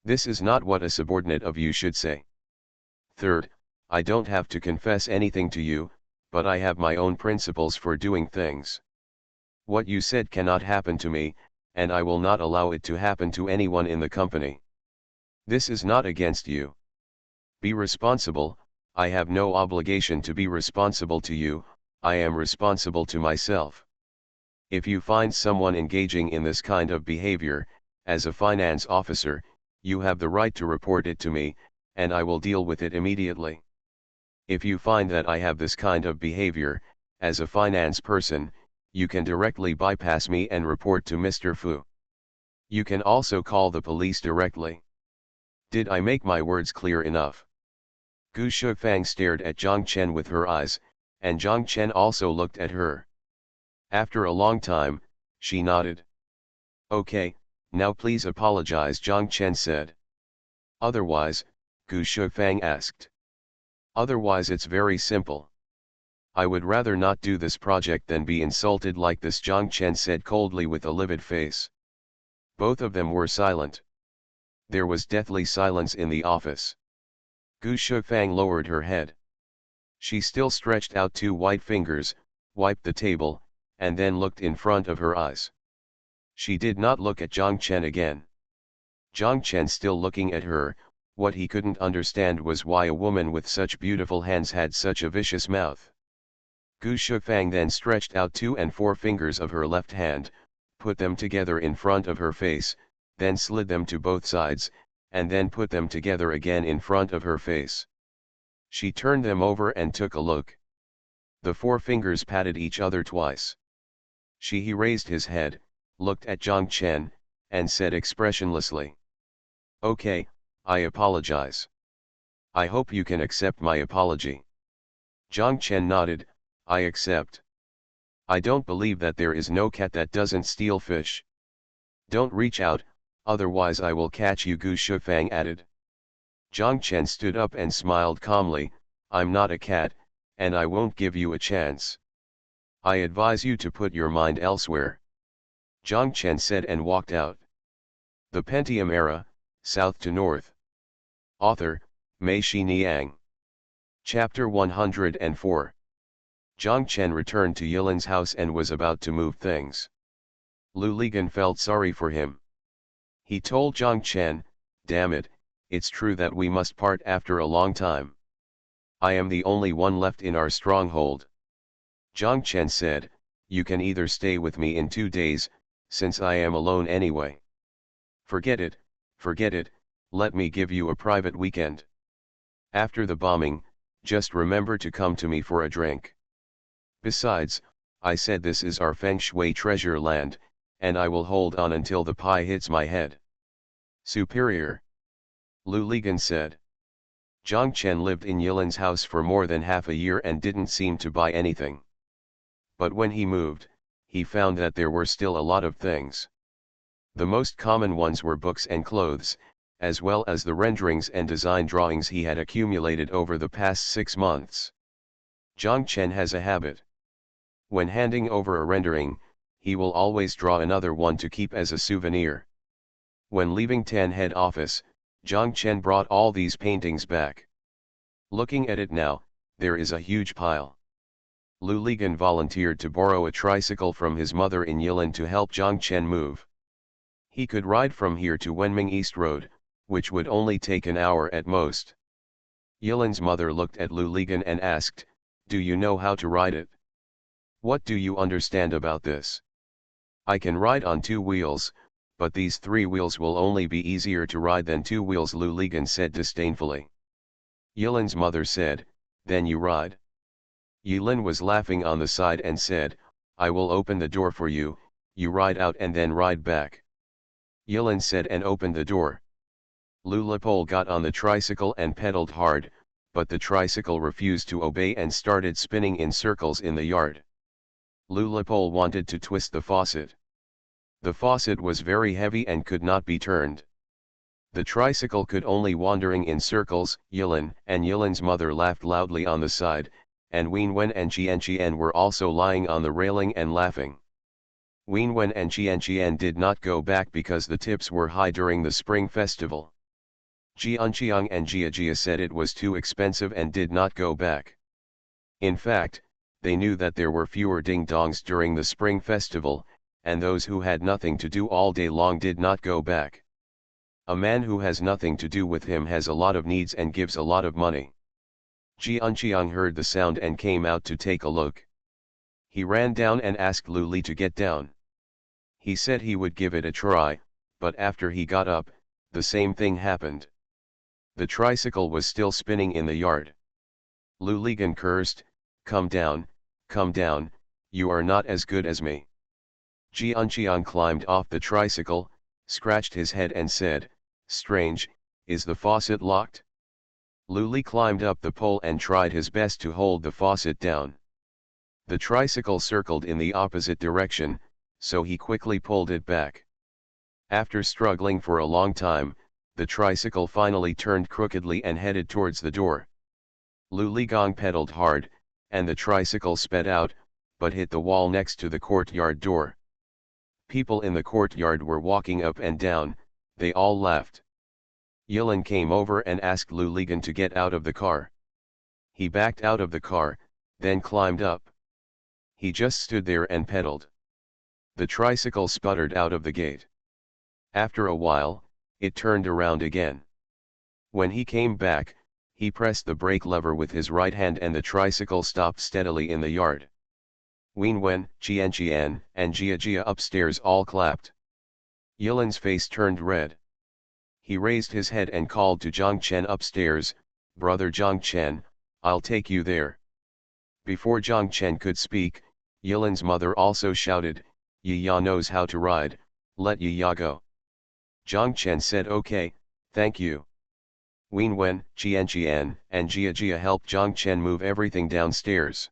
This is not what a subordinate of you should say. Third, I don't have to confess anything to you, but I have my own principles for doing things. What you said cannot happen to me, and I will not allow it to happen to anyone in the company. This is not against you. Be responsible. I have no obligation to be responsible to you, I am responsible to myself. If you find someone engaging in this kind of behavior, as a finance officer, you have the right to report it to me, and I will deal with it immediately. If you find that I have this kind of behavior, as a finance person, you can directly bypass me and report to Mr. Fu. You can also call the police directly. Did I make my words clear enough?" Gu Shufang stared at Zhang Chen with her eyes, and Zhang Chen also looked at her. After a long time, she nodded. "Okay, now please apologize," Zhang Chen said. "Otherwise?" Gu Shufang asked. "Otherwise it's very simple. I would rather not do this project than be insulted like this," Zhang Chen said coldly with a livid face. Both of them were silent. There was deathly silence in the office. Gu Shufang lowered her head. She still stretched out two white fingers, wiped the table, and then looked in front of her eyes. She did not look at Zhang Chen again. Zhang Chen still looking at her, what he couldn't understand was why a woman with such beautiful hands had such a vicious mouth. Gu Shufang then stretched out 2 and 4 fingers of her left hand, put them together in front of her face, then slid them to both sides, and then put them together again in front of her face. She turned them over and took a look. The 4 fingers patted each other twice. He raised his head, looked at Zhang Chen, and said expressionlessly, "Okay, I apologize. I hope you can accept my apology." Zhang Chen nodded, "I accept. I don't believe that there is no cat that doesn't steal fish. Don't reach out, otherwise I will catch you," Gu Shufang added. Zhang Chen stood up and smiled calmly, "I'm not a cat, and I won't give you a chance. I advise you to put your mind elsewhere." Zhang Chen said and walked out. The Pentium Era, South to North. Author, Mei Xiniang. Chapter 104. Zhang Chen returned to Yilin's house and was about to move things. Lu Ligan felt sorry for him. He told Zhang Chen, "Damn it, it's true that we must part after a long time. I am the only one left in our stronghold." Zhang Chen said, "You can either stay with me in 2 days, since I am alone anyway. Forget it, let me give you a private weekend." After the bombing, Just remember to come to me for a drink. Besides, I said this is our feng shui treasure land, and I will hold on until the pie hits my head. Superior. Lu Ligan said. Zhang Chen lived in Yilin's house for more than half a year and didn't seem to buy anything. But when he moved, he found that there were still a lot of things. The most common ones were books and clothes, as well as the renderings and design drawings he had accumulated over the past 6 months. Zhang Chen has a habit. When handing over a rendering, he will always draw another one to keep as a souvenir. When leaving Tan head office, Zhang Chen brought all these paintings back. Looking at it now, there is a huge pile. Lu Ligan volunteered to borrow a tricycle from his mother in Yilin to help Zhang Chen move. He could ride from here to Wenming East Road, which would only take an hour at most. Yilin's mother looked at Lu Ligan and asked, "Do you know how to ride it? What do you understand about this?" "I can ride on 2 wheels, but these 3 wheels will only be easier to ride than 2 wheels," Lu Ligan said disdainfully. Yilin's mother said, "Then you ride." Yilin was laughing on the side and said, "I will open the door for you, you ride out and then ride back." Yilin said and opened the door. Lu Lipol got on the tricycle and pedaled hard, but the tricycle refused to obey and started spinning in circles in the yard. Lu Lipol wanted to twist the faucet. The faucet was very heavy and could not be turned. The tricycle could only wandering in circles. Yilin and Yilin's mother laughed loudly on the side, and Wenwen and Qian were also lying on the railing and laughing. Wenwen and Qian did not go back because the tips were high during the spring festival. Jianqiang and Jia said it was too expensive and did not go back. In fact, they knew that there were fewer ding-dongs during the spring festival, and those who had nothing to do all day long did not go back. A man who has nothing to do with him has a lot of needs and gives a lot of money. Jianqiang heard the sound and came out to take a look. He ran down and asked Lu Li to get down. He said he would give it a try, but after he got up, the same thing happened. The tricycle was still spinning in the yard. Lu Ligan cursed, come down, you are not as good as me." Jianqiang climbed off the tricycle, scratched his head and said, "Strange, is the faucet locked?" Lu Li climbed up the pole and tried his best to hold the faucet down. The tricycle circled in the opposite direction, so he quickly pulled it back. After struggling for a long time, the tricycle finally turned crookedly and headed towards the door. Lu Ligong pedaled hard, and the tricycle sped out, but hit the wall next to the courtyard door. People in the courtyard were walking up and down, they all laughed. Yilin came over and asked Lu Ligan to get out of the car. He backed out of the car, then climbed up. He just stood there and pedaled. The tricycle sputtered out of the gate. After a while, it turned around again. When he came back, he pressed the brake lever with his right hand and the tricycle stopped steadily in the yard. Wenwen, Qian, and Jia upstairs all clapped. Yilin's face turned red. He raised his head and called to Zhang Chen upstairs, "Brother Zhang Chen, I'll take you there." Before Zhang Chen could speak, Yilin's mother also shouted, "Yiya knows how to ride, let Yiya go." Zhang Chen said, "Okay, thank you." Wenwen, Qian, and Jia helped Zhang Chen move everything downstairs.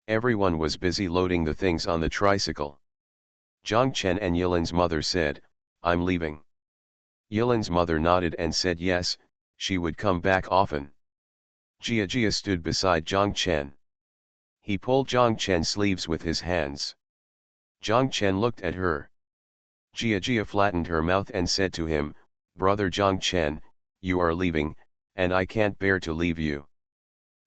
Everyone was busy loading the things on the tricycle. Zhang Chen and Yilin's mother said, "I'm leaving." Yilin's mother nodded and said yes, she would come back often. Jia stood beside Zhang Chen. He pulled Zhang Chen's sleeves with his hands. Zhang Chen looked at her. Jia flattened her mouth and said to him, "Brother Zhang Chen, you are leaving, and I can't bear to leave you."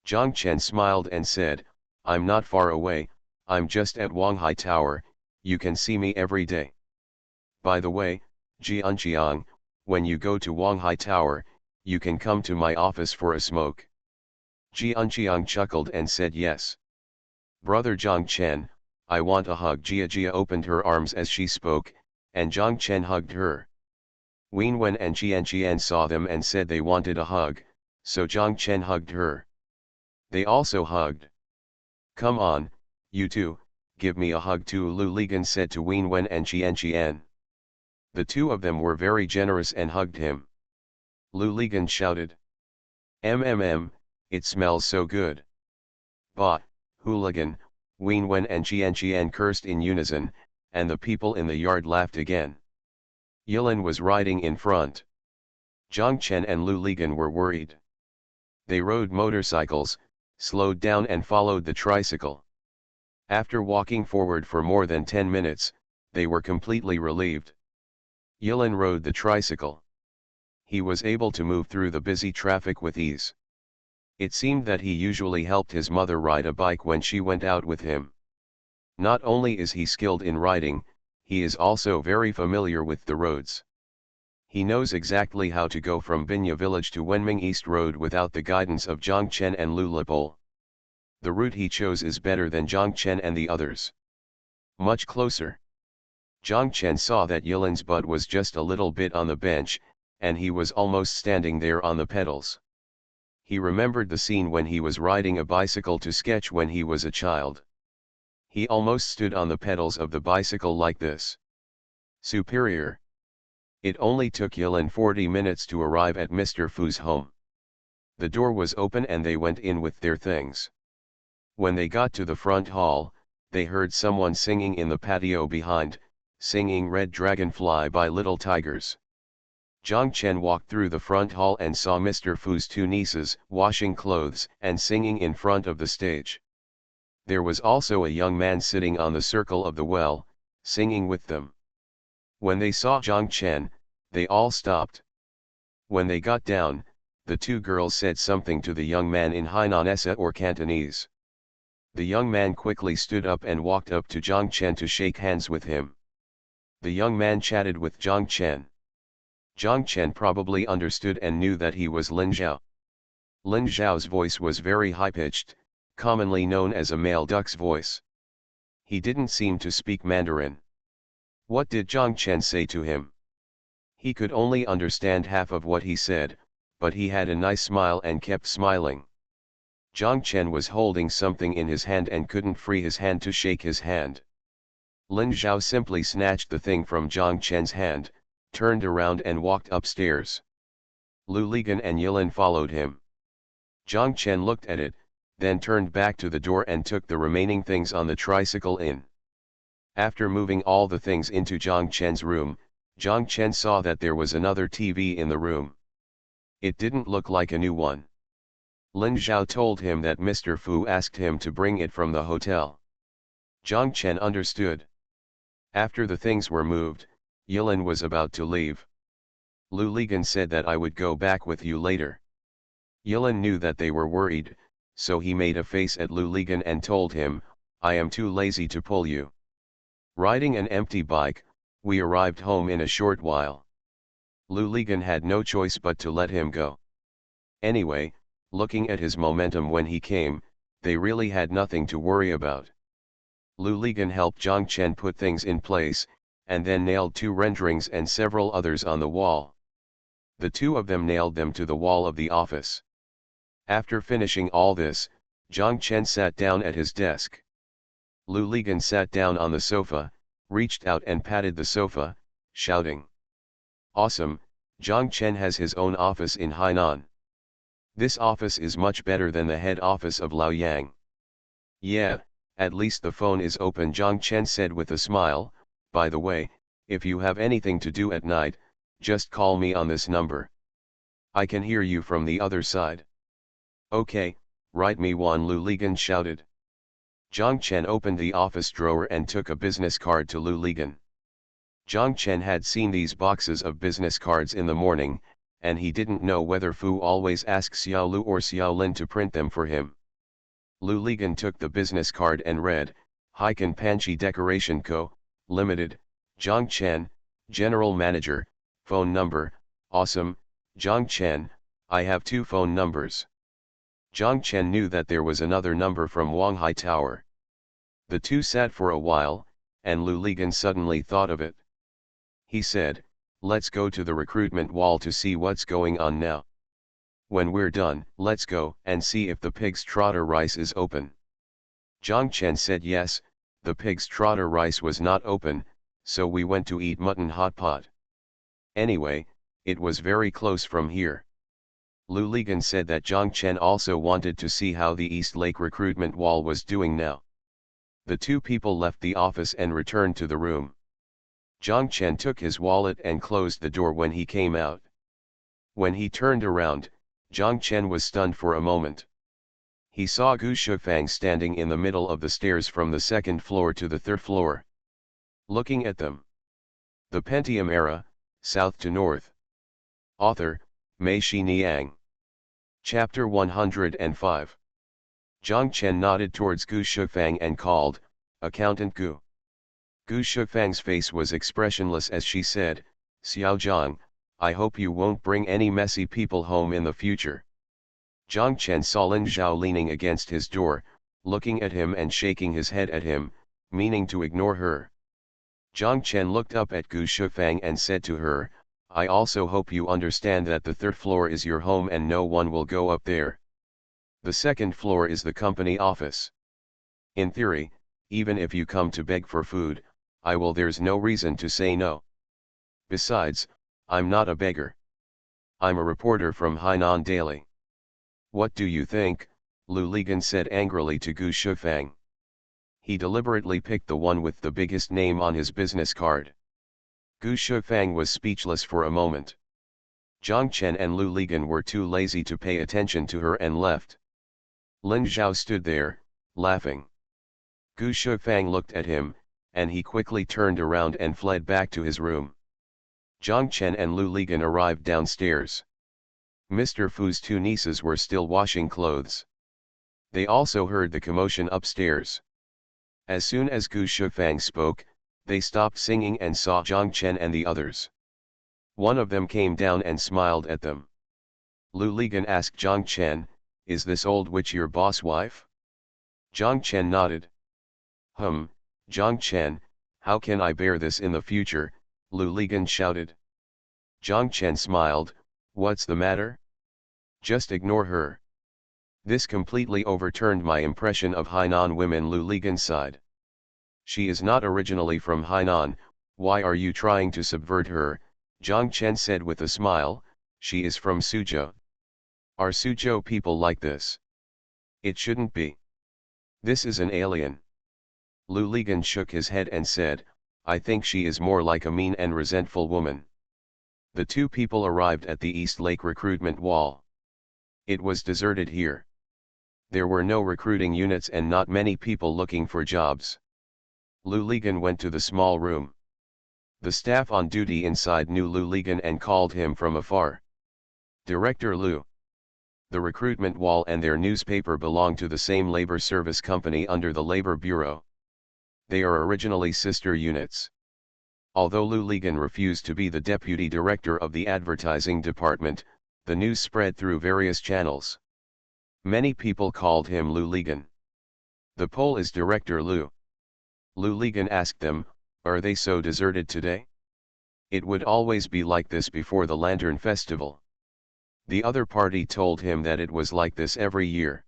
Zhang Chen smiled and said, "I'm not far away, I'm just at Wanghai Tower, you can see me every day. By the way, Jianqiang, when you go to Wanghai Tower, you can come to my office for a smoke." Jianqiang chuckled and said yes. "Brother Zhang Chen, I want a hug." Jia opened her arms as she spoke, and Zhang Chen hugged her. Wenwen and Qian saw them and said they wanted a hug, so Zhang Chen hugged her. They also hugged. "Come on, you two, give me a hug too," Lu Ligan said to Wen Wen and Qian Qian. The two of them were very generous and hugged him. Lu Ligan shouted, It smells so good." "Bah, hooligan," Wen Wen and Qian Qian cursed in unison, and the people in the yard laughed again. Yilin was riding in front. Zhang Chen and Lu Ligan were worried. They rode motorcycles, slowed down and followed the tricycle. After walking forward for more than 10 minutes, they were completely relieved. Yilin rode the tricycle. He was able to move through the busy traffic with ease. It seemed that he usually helped his mother ride a bike when she went out with him. Not only is he skilled in riding, he is also very familiar with the roads. He knows exactly how to go from Binya village to Wenming East Road without the guidance of Zhang Chen and Lu Lipol. The route he chose is better than Zhang Chen and the others. Much closer. Zhang Chen saw that Yilin's butt was just a little bit on the bench, and he was almost standing there on the pedals. He remembered the scene when he was riding a bicycle to sketch when he was a child. He almost stood on the pedals of the bicycle like this. Superior. It only took Yilin 40 minutes to arrive at Mr. Fu's home. The door was open and they went in with their things. When they got to the front hall, they heard someone singing in the patio behind, singing Red Dragonfly by Little Tigers. Zhang Chen walked through the front hall and saw Mr. Fu's two nieces washing clothes and singing in front of the stage. There was also a young man sitting on the circle of the well, singing with them. When they saw Zhang Chen, they all stopped. When they got down, the two girls said something to the young man in Hainanese or Cantonese. The young man quickly stood up and walked up to Zhang Chen to shake hands with him. The young man chatted with Zhang Chen. Zhang Chen probably understood and knew that he was Lin Zhao. Lin Zhao's voice was very high-pitched, commonly known as a male duck's voice. He didn't seem to speak Mandarin. What did Zhang Chen say to him? He could only understand half of what he said, but he had a nice smile and kept smiling. Zhang Chen was holding something in his hand and couldn't free his hand to shake his hand. Lin Zhao simply snatched the thing from Zhang Chen's hand, turned around and walked upstairs. Lu Ligan and Yilin followed him. Zhang Chen looked at it, then turned back to the door and took the remaining things on the tricycle in. After moving all the things into Zhang Chen's room, Zhang Chen saw that there was another TV in the room. It didn't look like a new one. Lin Zhao told him that Mr. Fu asked him to bring it from the hotel. Zhang Chen understood. After the things were moved, Yilin was about to leave. Lu Ligan said that I would go back with you later. Yilin knew that they were worried, so he made a face at Lu Ligan and told him, I am too lazy to pull you. Riding an empty bike, we arrived home in a short while. Lu Ligan had no choice but to let him go. Anyway, looking at his momentum when he came, they really had nothing to worry about. Lu Ligan helped Zhang Chen put things in place, and then nailed 2 renderings and several others on the wall. The two of them nailed them to the wall of the office. After finishing all this, Zhang Chen sat down at his desk. Lu Ligan sat down on the sofa, reached out and patted the sofa, shouting. Awesome, Zhang Chen has his own office in Hainan. This office is much better than the head office of Laoyang. Yeah, at least the phone is open, Zhang Chen said with a smile. By the way, if you have anything to do at night, just call me on this number. I can hear you from the other side. Okay, write me one, Lu Ligan shouted. Zhang Chen opened the office drawer and took a business card to Lu Ligan. Zhang Chen had seen these boxes of business cards in the morning, and he didn't know whether Fu always asks Xiao Lu or Xiao Lin to print them for him. Lu Ligan took the business card and read, Heiken Panchi Decoration Co., Limited, Zhang Chen, General Manager, phone number, awesome, Zhang Chen, I have 2 phone numbers. Zhang Chen knew that there was another number from Wanghai Tower. The two sat for a while, and Lu Ligan suddenly thought of it. He said, let's go to the recruitment wall to see what's going on now. When we're done, let's go and see if the pig's trotter rice is open. Jiang Chen said yes, the pig's trotter rice was not open, so we went to eat mutton hot pot. Anyway, it was very close from here. Lu Ligan said that Jiang Chen also wanted to see how the East Lake recruitment wall was doing now. The two people left the office and returned to the room. Jiang Chen took his wallet and closed the door when he came out. When he turned around, Jiang Chen was stunned for a moment. He saw Gu Shufang standing in the middle of the stairs from the second floor to the third floor. Looking at them. The Pentium Era, South to North. Author, Mei Shi Niang. Chapter 105. Jiang Chen nodded towards Gu Shufang and called, "Accountant Gu." Gu Shufang's face was expressionless as she said, "Xiao Zhang, I hope you won't bring any messy people home in the future." Jiang Chen saw Lin Zhao leaning against his door, looking at him and shaking his head at him, meaning to ignore her. Jiang Chen looked up at Gu Shufang and said to her, "I also hope you understand that the third floor is your home and no one will go up there. The second floor is the company office. In theory, even if you come to beg for food, there's no reason to say no. Besides, I'm not a beggar. I'm a reporter from Hainan Daily." "What do you think?" Lu Ligan said angrily to Gu Shufang. He deliberately picked the one with the biggest name on his business card. Gu Shufang was speechless for a moment. Jiang Chen and Lu Ligan were too lazy to pay attention to her and left. Lin Zhao stood there, laughing. Gu Shufang looked at him, and he quickly turned around and fled back to his room. Jiang Chen and Lu Ligan arrived downstairs. Mr. Fu's two nieces were still washing clothes. They also heard the commotion upstairs. As soon as Gu Shufang spoke, they stopped singing and saw Jiang Chen and the others. One of them came down and smiled at them. Lu Ligan asked Jiang Chen, "Is this old witch your boss wife?" Jiang Chen nodded. Jiang Chen, how can I bear this in the future?" Lu Ligan shouted. Jiang Chen smiled, "What's the matter? Just ignore her." This completely overturned my impression of Hainan women. Lu Ligan sighed. "She is not originally from Hainan, why are you trying to subvert her?" Jiang Chen said with a smile, "She is from Suzhou. Are Suzhou people like this? It shouldn't be. This is an alien." Lu Ligan shook his head and said, "I think she is more like a mean and resentful woman." The two people arrived at the East Lake recruitment wall. It was deserted here. There were no recruiting units and not many people looking for jobs. Lu Ligan went to the small room. The staff on duty inside knew Lu Ligan and called him from afar. "Director Lu." The recruitment wall and their newspaper belong to the same labor service company under the Labor Bureau. They are originally sister units. Although Lu Ligan refused to be the deputy director of the advertising department, the news spread through various channels. Many people called him Lu Ligan. "The Pole is Director Lu." Lu Ligan asked them, "Are they so deserted today? It would always be like this before the Lantern Festival." The other party told him that it was like this every year.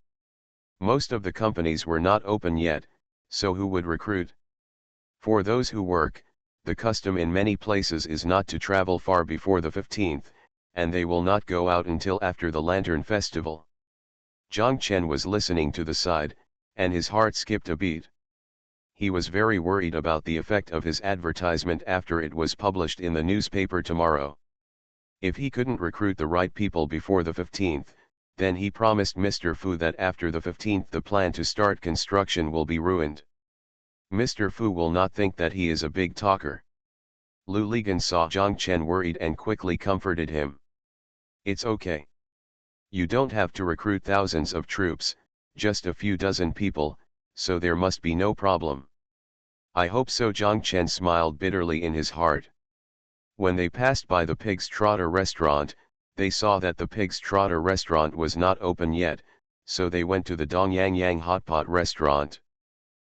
Most of the companies were not open yet, so who would recruit? For those who work, the custom in many places is not to travel far before the 15th, and they will not go out until after the Lantern Festival. Jiang Chen was listening to the side, and his heart skipped a beat. He was very worried about the effect of his advertisement after it was published in the newspaper tomorrow. If he couldn't recruit the right people before the 15th, then he promised Mr. Fu that after the 15th the plan to start construction will be ruined. Mr. Fu will not think that he is a big talker. Lu Ligan saw Jiang Chen worried and quickly comforted him. "It's okay. You don't have to recruit thousands of troops, just a few dozen people, so there must be no problem." "I hope so." Jiang Chen smiled bitterly in his heart. When they passed by the Pig's Trotter restaurant, they saw that the Pig's Trotter restaurant was not open yet, so they went to the Dongyang Yang Hot Pot restaurant.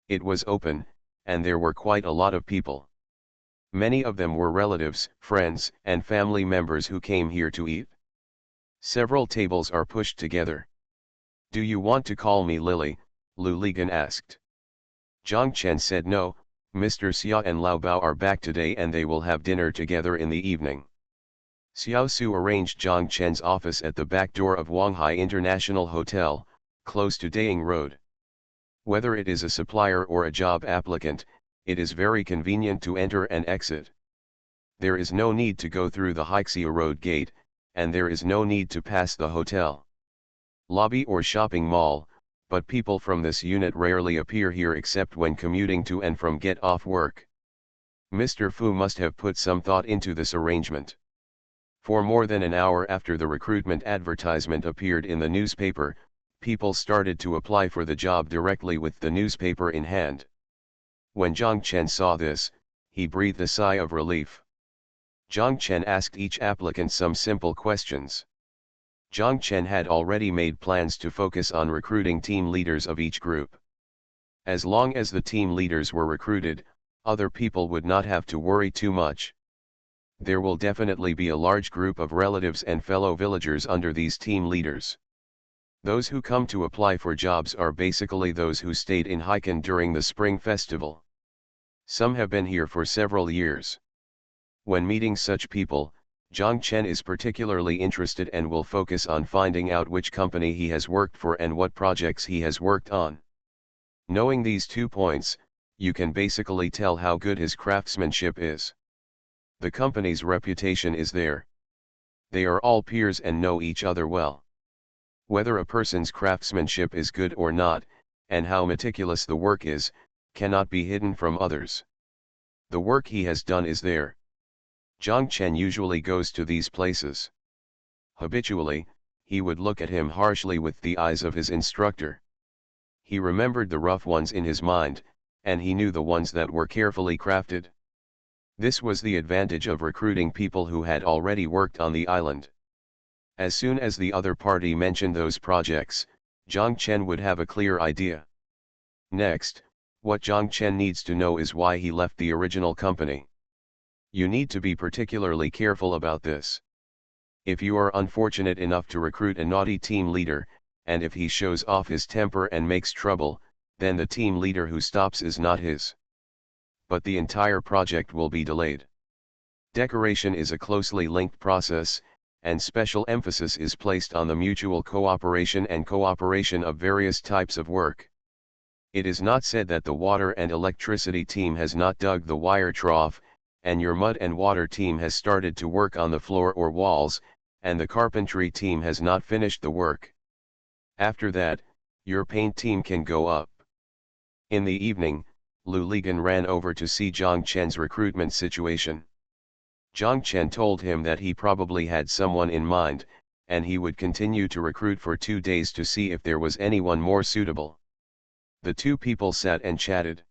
It was open, and there were quite a lot of people. Many of them were relatives, friends, and family members who came here to eat. Several tables are pushed together. "Do you want to call me Lily?" Lu Ligan asked. Zhang Chen said no, Mr. Xia and Lao Bao are back today and they will have dinner together in the evening. Xiao Su arranged Zhang Chen's office at the back door of Wanghai International Hotel, close to Daying Road. Whether it is a supplier or a job applicant, it is very convenient to enter and exit. There is no need to go through the Hixia Road gate, and there is no need to pass the hotel lobby or shopping mall, but people from this unit rarely appear here except when commuting to and from get off work. Mr. Fu must have put some thought into this arrangement. For more than an hour after the recruitment advertisement appeared in the newspaper, people started to apply for the job directly with the newspaper in hand. When Zhang Chen saw this, he breathed a sigh of relief. Zhang Chen asked each applicant some simple questions. Zhang Chen had already made plans to focus on recruiting team leaders of each group. As long as the team leaders were recruited, other people would not have to worry too much. There will definitely be a large group of relatives and fellow villagers under these team leaders. Those who come to apply for jobs are basically those who stayed in Haikan during the Spring Festival. Some have been here for several years. When meeting such people, Zhang Chen is particularly interested and will focus on finding out which company he has worked for and what projects he has worked on. Knowing these 2 points, you can basically tell how good his craftsmanship is. The company's reputation is there. They are all peers and know each other well. Whether a person's craftsmanship is good or not, and how meticulous the work is, cannot be hidden from others. The work he has done is there. Zhang Chen usually goes to these places. Habitually, he would look at him harshly with the eyes of his instructor. He remembered the rough ones in his mind, and he knew the ones that were carefully crafted. This was the advantage of recruiting people who had already worked on the island. As soon as the other party mentioned those projects, Zhang Chen would have a clear idea. Next, what Zhang Chen needs to know is why he left the original company. You need to be particularly careful about this. If you are unfortunate enough to recruit a naughty team leader, and if he shows off his temper and makes trouble, then the team leader who stops is not his. But the entire project will be delayed. Decoration is a closely linked process, and special emphasis is placed on the mutual cooperation and cooperation of various types of work. It is not said that the water and electricity team has not dug the wire trough, and your mud and water team has started to work on the floor or walls, and the carpentry team has not finished the work. After that, your paint team can go up. In the evening, Lu Ligan ran over to see Zhang Chen's recruitment situation. Zhang Chen told him that he probably had someone in mind, and he would continue to recruit for 2 days to see if there was anyone more suitable. The two people sat and chatted.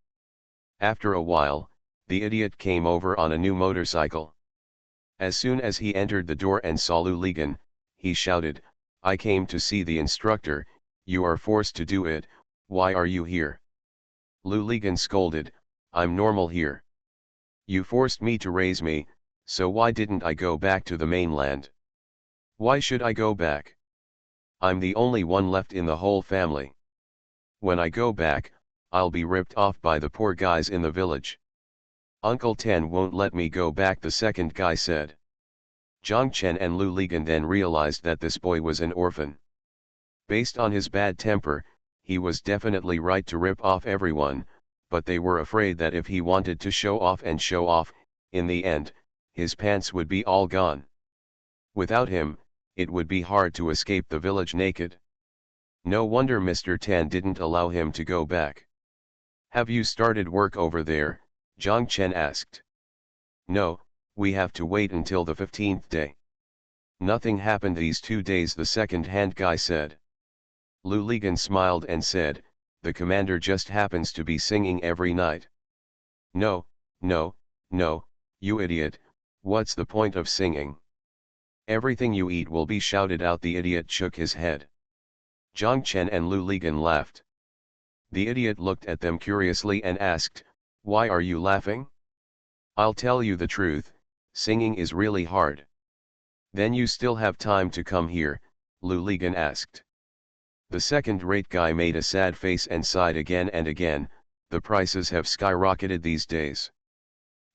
After a while, the idiot came over on a new motorcycle. As soon as he entered the door and saw Lu Ligan, he shouted, "I came to see the instructor, you are forced to do it, why are you here?" Lu Ligan scolded, "I'm normal here. You forced me to raise me, so why didn't I go back to the mainland? Why should I go back? I'm the only one left in the whole family. When I go back, I'll be ripped off by the poor guys in the village. Uncle Tan won't let me go back," the second guy said. Zhang Chen and Lu Ligan then realized that this boy was an orphan. Based on his bad temper, he was definitely right to rip off everyone, but they were afraid that if he wanted to show off, in the end, his pants would be all gone. Without him, it would be hard to escape the village naked. No wonder Mr. Tan didn't allow him to go back. "Have you started work over there?" Zhang Chen asked. "No, we have to wait until the 15th day. Nothing happened these 2 days," the second-hand guy said. Lu Ligan smiled and said, "The commander just happens to be singing every night." No, you idiot, what's the point of singing? Everything you eat will be shouted out." The idiot shook his head. Zhang Chen and Lu Ligan laughed. The idiot looked at them curiously and asked, "Why are you laughing?" "I'll tell you the truth, singing is really hard. Then you still have time to come here, Lu Ligan asked. The second-rate guy made a sad face and sighed again and again. The prices have skyrocketed these days.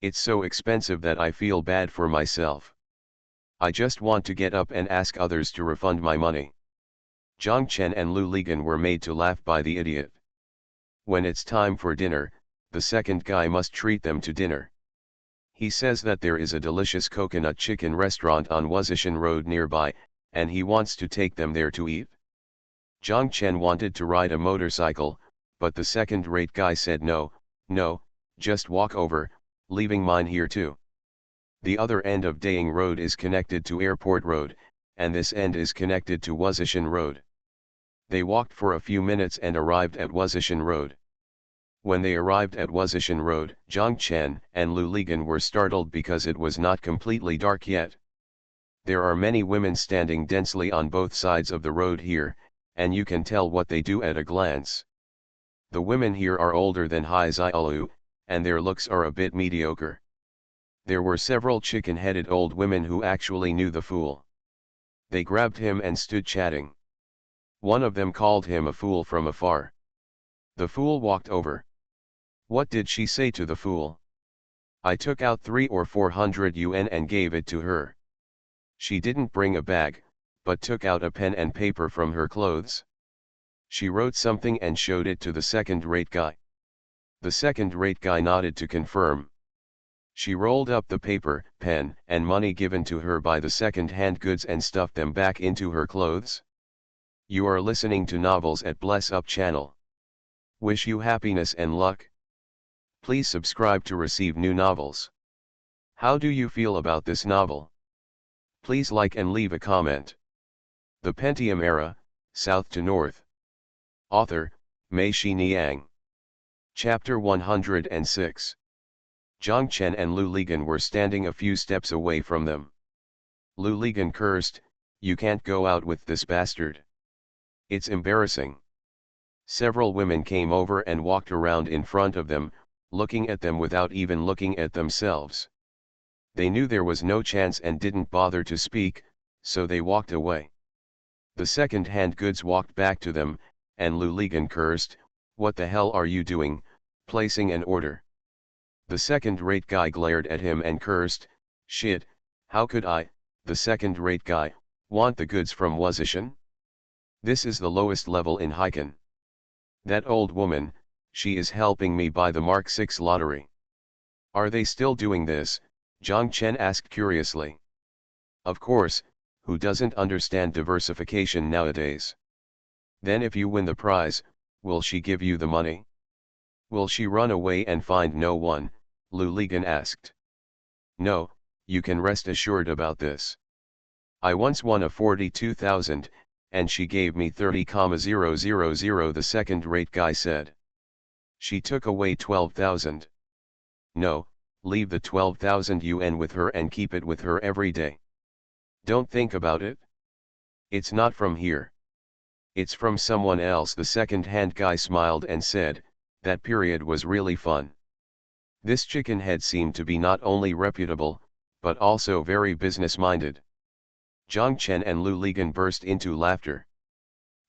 It's so expensive that I feel bad for myself. I just want to get up and ask others to refund my money. Zhang Chen and Lu Ligan were made to laugh by the idiot. When it's time for dinner, the second guy must treat them to dinner. He says that there is a delicious coconut chicken restaurant on Wuzishan Road nearby, and he wants to take them there to eat. Zhang Chen wanted to ride a motorcycle, but the second-rate guy said no, just walk over, leaving mine here too. The other end of Daying Road is connected to Airport Road, and this end is connected to Wuzishan Road. They walked for a few minutes and arrived at Wuzishan Road. When they arrived at Wuzishan Road, Zhang Chen and Lu Ligan were startled because it was not completely dark yet. There are many women standing densely on both sides of the road here, and you can tell what they do at a glance. The women here are older than Hai Zialu, and their looks are a bit mediocre. There were several chicken-headed old women who actually knew the fool. They grabbed him and stood chatting. One of them called him a fool from afar. The fool walked over. What did she say to the fool? I took out 300 or 400 yuan and gave it to her. She didn't bring a bag, but took out a pen and paper from her clothes. She wrote something and showed it to the second-rate guy. The second-rate guy nodded to confirm. She rolled up the paper, pen, and money given to her by the second-hand goods and stuffed them back into her clothes. You are listening to Novels at Bless Up channel. Wish you happiness and luck. Please subscribe to receive new novels. How do you feel about this novel? Please like and leave a comment. The Pentium Era, South to North. Author, Mei Xiniang. Chapter 106. Zhang Chen and Lu Ligan were standing a few steps away from them. Lu Ligan cursed, "You can't go out with this bastard. It's embarrassing." Several women came over and walked around in front of them, looking at them without even looking at themselves. They knew there was no chance and didn't bother to speak, so they walked away. The second-hand goods walked back to them, and Lu Ligan cursed, "What the hell are you doing, placing an order?" The second-rate guy glared at him and cursed, "Shit, how could I, the second-rate guy, want the goods from Wuzishan? This is the lowest level in Hiken. That old woman, she is helping me buy the Mark 6 lottery." "Are they still doing this?" Zhang Chen asked curiously. "Of course, who doesn't understand diversification nowadays?" "Then if you win the prize, will she give you the money? Will she run away and find no one?" Lu Ligan asked. "No, you can rest assured about this. I once won a 42,000, and she gave me 30,000, the second-rate guy said. She took away 12,000. "No, leave the 12,000 yuan with her and keep it with her every day. Don't think about it. It's not from here. It's from someone else." The second-hand guy smiled and said, "That period was really fun. This chicken head seemed to be not only reputable, but also very business-minded." Zhang Chen and Lu Ligan burst into laughter.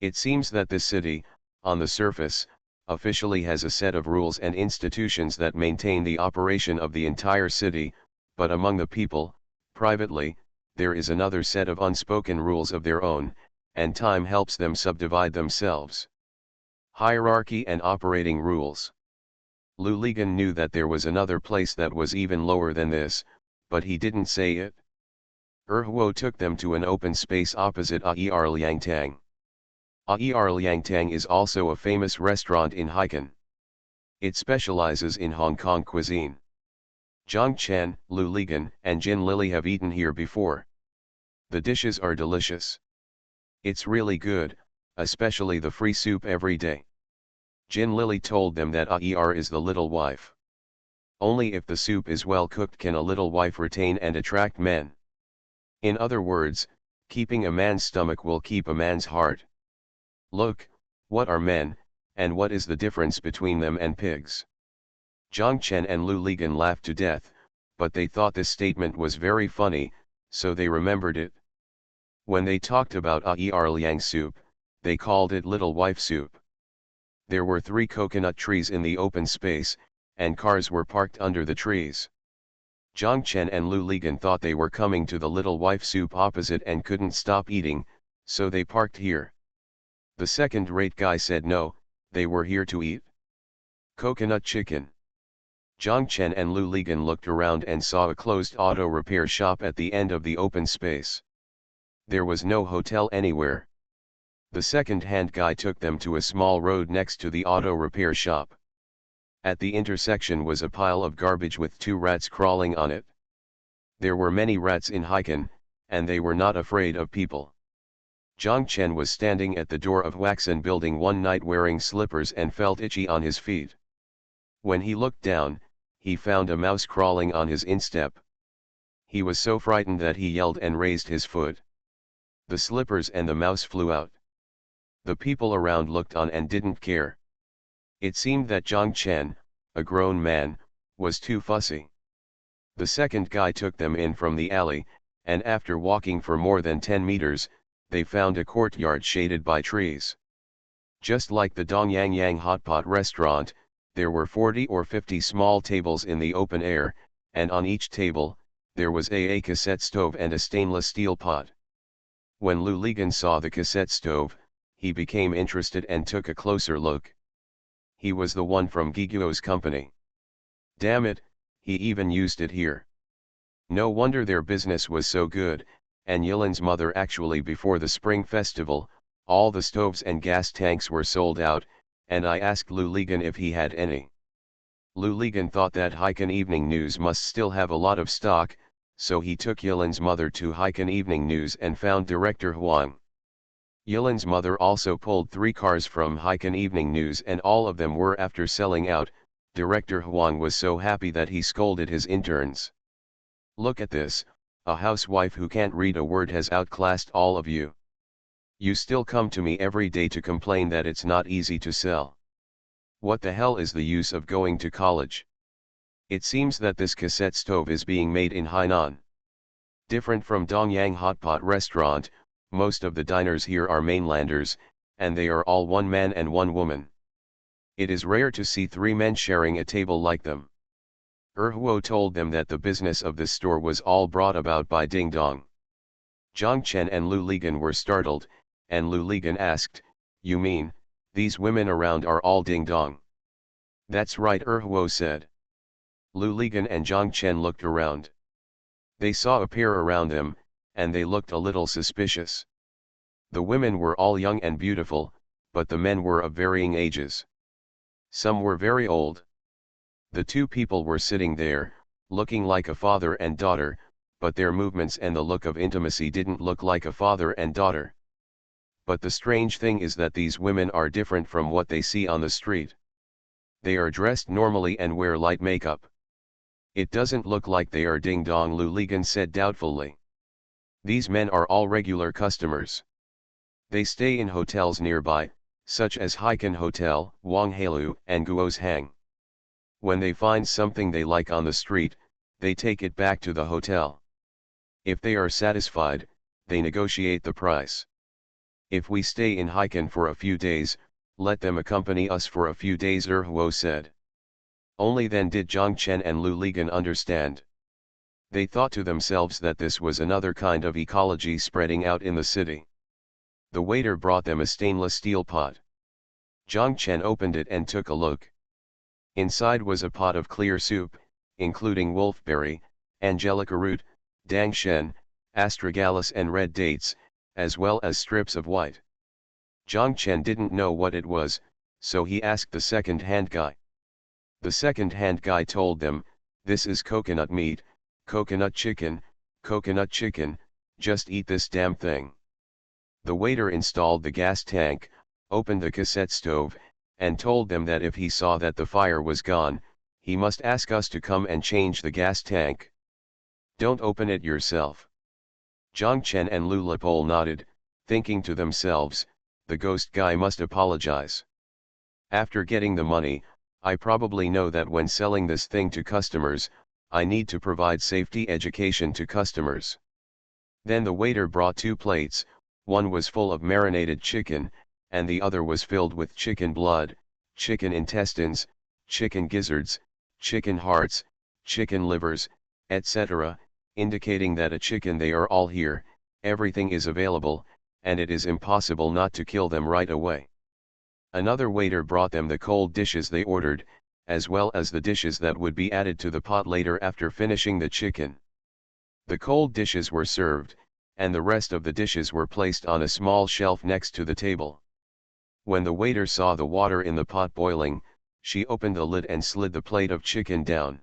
It seems that this city, on the surface, officially has a set of rules and institutions that maintain the operation of the entire city, but among the people, privately, there is another set of unspoken rules of their own, and time helps them subdivide themselves. Hierarchy and operating rules. Lu Ligan knew that there was another place that was even lower than this, but he didn't say it. Huo took them to an open space opposite Aer Liangtang. Aer Liangtang is also a famous restaurant in Hiken. It specializes in Hong Kong cuisine. Zhang Chen, Lu Ligan, and Jin Lily have eaten here before. The dishes are delicious. It's really good, especially the free soup every day. Jin Lily told them that Aer is the little wife. Only if the soup is well cooked can a little wife retain and attract men. In other words, keeping a man's stomach will keep a man's heart. Look, what are men, and what is the difference between them and pigs? Zhang Chen and Lu Ligan laughed to death, but they thought this statement was very funny, so they remembered it. When they talked about Liang soup, they called it Little Wife soup. There were 3 coconut trees in the open space, and cars were parked under the trees. Zhang Chen and Lu Ligan thought they were coming to the Little Wife soup opposite and couldn't stop eating, so they parked here. The second-rate guy said no, they were here to eat coconut chicken. Zhang Chen and Lu Ligan looked around and saw a closed auto repair shop at the end of the open space. There was no hotel anywhere. The second-hand guy took them to a small road next to the auto repair shop. At the intersection was a pile of garbage with 2 rats crawling on it. There were many rats in Haikan, and they were not afraid of people. Zhang Chen was standing at the door of Waxan building one night wearing slippers and felt itchy on his feet. When he looked down, he found a mouse crawling on his instep. He was so frightened that he yelled and raised his foot. The slippers and the mouse flew out. The people around looked on and didn't care. It seemed that Zhang Chen, a grown man, was too fussy. The second guy took them in from the alley, and after walking for more than 10 meters, they found a courtyard shaded by trees. Just like the Dongyang Yang Hotpot restaurant, there were 40 or 50 small tables in the open air, and on each table, there was a cassette stove and a stainless steel pot. When Lu Ligan saw the cassette stove, he became interested and took a closer look. He was the one from Giguo's company. Damn it, he even used it here. No wonder their business was so good, and Yilan's mother actually before the Spring Festival, all the stoves and gas tanks were sold out, and I asked Lu Ligan if he had any. Lu Ligan thought that Haikan Evening News must still have a lot of stock, so he took Yilan's mother to Haikan Evening News and found Director Huang. Yilan's mother also pulled 3 cars from Haikan Evening News and all of them were after selling out. Director Huang was so happy that he scolded his interns. Look at this, a housewife who can't read a word has outclassed all of you. You still come to me every day to complain that it's not easy to sell. What the hell is the use of going to college? It seems that this cassette stove is being made in Hainan. Different from Dongyang Hotpot restaurant, most of the diners here are mainlanders, and they are all one man and one woman. It is rare to see 3 men sharing a table like them. Huo told them that the business of this store was all brought about by Ding Dong. Zhang Chen and Lu Ligan were startled, and Lu Ligan asked, "You mean, these women around are all Ding Dong?" "That's right," Huo said. Lu Ligan and Zhang Chen looked around. They saw a pair around them, and they looked a little suspicious. The women were all young and beautiful, but the men were of varying ages. Some were very old. The 2 people were sitting there, looking like a father and daughter, but their movements and the look of intimacy didn't look like a father and daughter. But the strange thing is that these women are different from what they see on the street. They are dressed normally and wear light makeup. It doesn't look like they are Ding Dong, Lu Ligan said doubtfully. These men are all regular customers. They stay in hotels nearby, such as Haikan Hotel, Wanghalu, and Guo's Hang. When they find something they like on the street, they take it back to the hotel. If they are satisfied, they negotiate the price. If we stay in Haikan for a few days, let them accompany us for a few days, Huo said. Only then did Zhang Chen and Lu Ligan understand. They thought to themselves that this was another kind of ecology spreading out in the city. The waiter brought them a stainless steel pot. Zhang Chen opened it and took a look. Inside was a pot of clear soup, including wolfberry, angelica root, dangshen, astragalus and red dates, as well as strips of white. Zhang Chen didn't know what it was, so he asked the second-hand guy. The second-hand guy told them, "This is coconut meat, coconut chicken, just eat this damn thing." The waiter installed the gas tank, opened the cassette stove, and told them that if he saw that the fire was gone, he must ask us to come and change the gas tank. "Don't open it yourself." Zhang Chen and Lu Lipol nodded, thinking to themselves, the ghost guy must apologize. After getting the money, I probably know that when selling this thing to customers, I need to provide safety education to customers. Then the waiter brought 2 plates, one was full of marinated chicken, and the other was filled with chicken blood, chicken intestines, chicken gizzards, chicken hearts, chicken livers, etc., indicating that a chicken they are all here, everything is available, and it is impossible not to kill them right away. Another waiter brought them the cold dishes they ordered, as well as the dishes that would be added to the pot later after finishing the chicken. The cold dishes were served, and the rest of the dishes were placed on a small shelf next to the table. When the waiter saw the water in the pot boiling, she opened the lid and slid the plate of chicken down.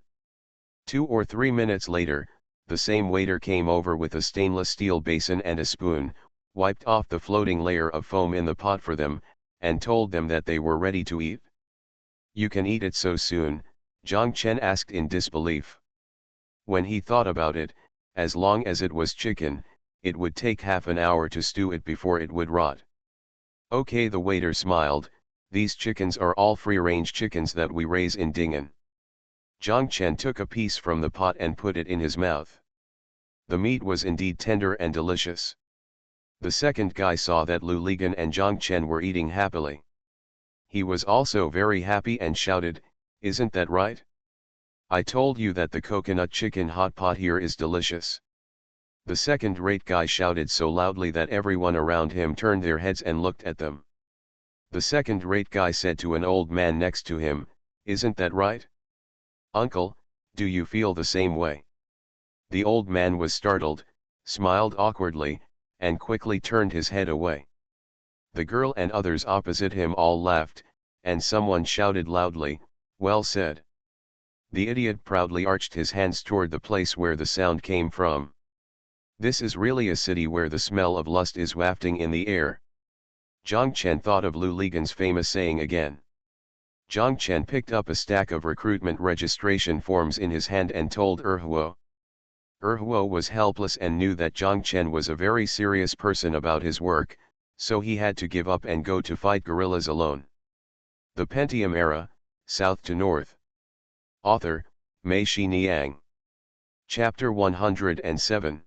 2 or 3 minutes later, the same waiter came over with a stainless steel basin and a spoon, wiped off the floating layer of foam in the pot for them, and told them that they were ready to eat. "You can eat it so soon?" Zhang Chen asked in disbelief. When he thought about it, as long as it was chicken, it would take half an hour to stew it before it would rot. "Okay," the waiter smiled, "these chickens are all free-range chickens that we raise in Dingen." Zhang Chen took a piece from the pot and put it in his mouth. The meat was indeed tender and delicious. The second guy saw that Lu Ligan and Zhang Chen were eating happily. He was also very happy and shouted, "Isn't that right? I told you that the coconut chicken hot pot here is delicious." The second-rate guy shouted so loudly that everyone around him turned their heads and looked at them. The second-rate guy said to an old man next to him, "Isn't that right? Uncle, do you feel the same way?" The old man was startled, smiled awkwardly, and quickly turned his head away. The girl and others opposite him all laughed, and someone shouted loudly, "Well said." The idiot proudly arched his hands toward the place where the sound came from. This is really a city where the smell of lust is wafting in the air. Zhang Chen thought of Lu Ligan's famous saying again. Zhang Chen picked up a stack of recruitment registration forms in his hand and told Erhuo. Erhuo was helpless and knew that Zhang Chen was a very serious person about his work, so he had to give up and go to fight guerrillas alone. The Pentium Era, South to North. Author, Mei Xiniang. Chapter 107.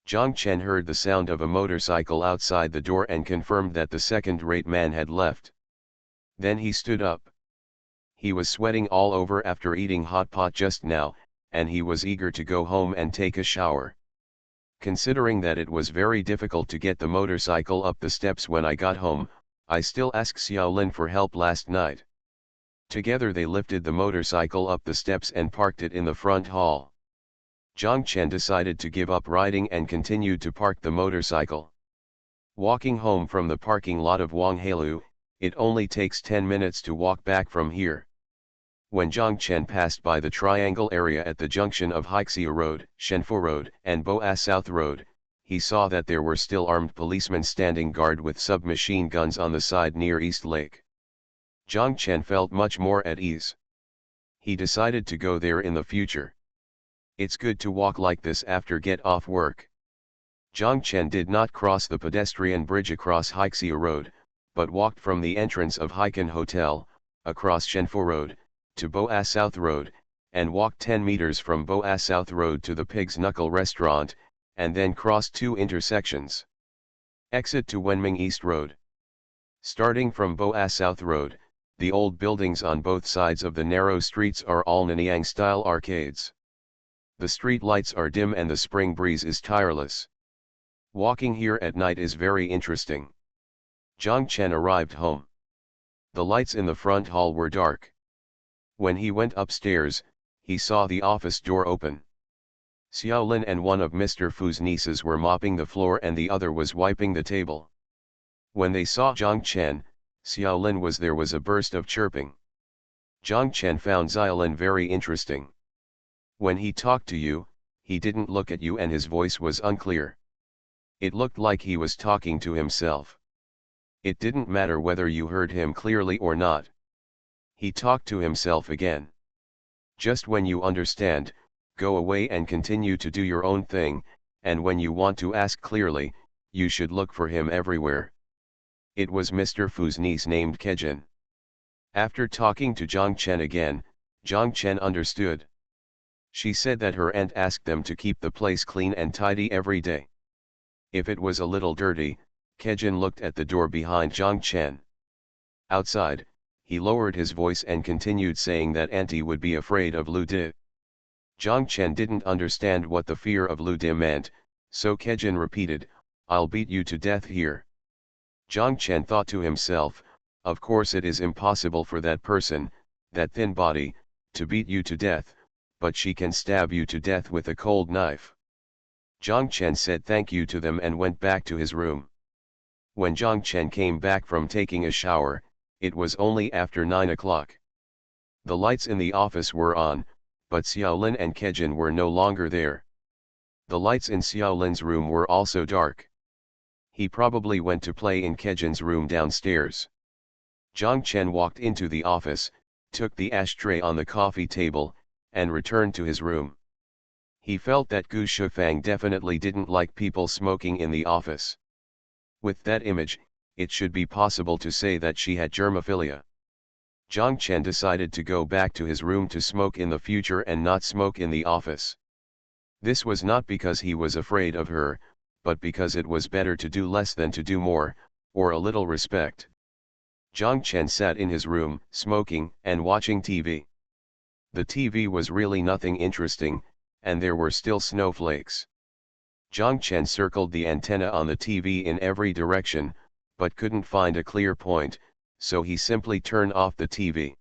Zhang Chen heard the sound of a motorcycle outside the door and confirmed that the second-rate man had left. Then he stood up. He was sweating all over after eating hot pot just now, and he was eager to go home and take a shower. Considering that it was very difficult to get the motorcycle up the steps when I got home, I still asked Xiaolin for help last night. Together they lifted the motorcycle up the steps and parked it in the front hall. Zhang Chen decided to give up riding and continued to park the motorcycle. Walking home from the parking lot of Wanghelu, it only takes 10 minutes to walk back from here. When Zhang Chen passed by the triangle area at the junction of Haixia Road, Shenfu Road, and Boa South Road, he saw that there were still armed policemen standing guard with submachine guns on the side near East Lake. Zhang Chen felt much more at ease. He decided to go there in the future. It's good to walk like this after get off work. Zhang Chen did not cross the pedestrian bridge across Haixia Road, but walked from the entrance of Haikan Hotel, across Shenfu Road, to Boa South Road, and walked 10 meters from Boa South Road to the Pig's Knuckle restaurant, and then crossed 2 intersections. Exit to Wenming East Road. Starting from Boa South Road, the old buildings on both sides of the narrow streets are all Nanyang-style arcades. The street lights are dim and the spring breeze is tireless. Walking here at night is very interesting. Zhang Chen arrived home. The lights in the front hall were dark. When he went upstairs, he saw the office door open. Xiaolin and one of Mr. Fu's nieces were mopping the floor and the other was wiping the table. When they saw Zhang Chen, Xiaolin was there was a burst of chirping. Zhang Chen found Xiaolin very interesting. When he talked to you, he didn't look at you and his voice was unclear. It looked like he was talking to himself. It didn't matter whether you heard him clearly or not. He talked to himself again. Just when you understand, go away and continue to do your own thing, and when you want to ask clearly, you should look for him everywhere. It was Mr. Fu's niece named Kejin. After talking to Zhang Chen again, Zhang Chen understood. She said that her aunt asked them to keep the place clean and tidy every day. If it was a little dirty, Kejin looked at the door behind Zhang Chen. Outside, he lowered his voice and continued saying that Auntie would be afraid of Lu Di. Zhang Chen didn't understand what the fear of Lu Di meant, so Kejin repeated, "I'll beat you to death here." Zhang Chen thought to himself, of course it is impossible for that person, that thin body, to beat you to death, but she can stab you to death with a cold knife. Zhang Chen said thank you to them and went back to his room. When Zhang Chen came back from taking a shower, it was only after 9 o'clock. The lights in the office were on, but Xiaolin and Kejin were no longer there. The lights in Xiaolin's room were also dark. He probably went to play in Kejin's room downstairs. Zhang Chen walked into the office, took the ashtray on the coffee table, and returned to his room. He felt that Gu Shufang definitely didn't like people smoking in the office. With that image, it should be possible to say that she had germophilia. Zhang Chen decided to go back to his room to smoke in the future and not smoke in the office. This was not because he was afraid of her, but because it was better to do less than to do more, or a little respect. Zhang Chen sat in his room, smoking and watching TV. The TV was really nothing interesting, and there were still snowflakes. Zhang Chen circled the antenna on the TV in every direction, but couldn't find a clear point, so he simply turned off the TV.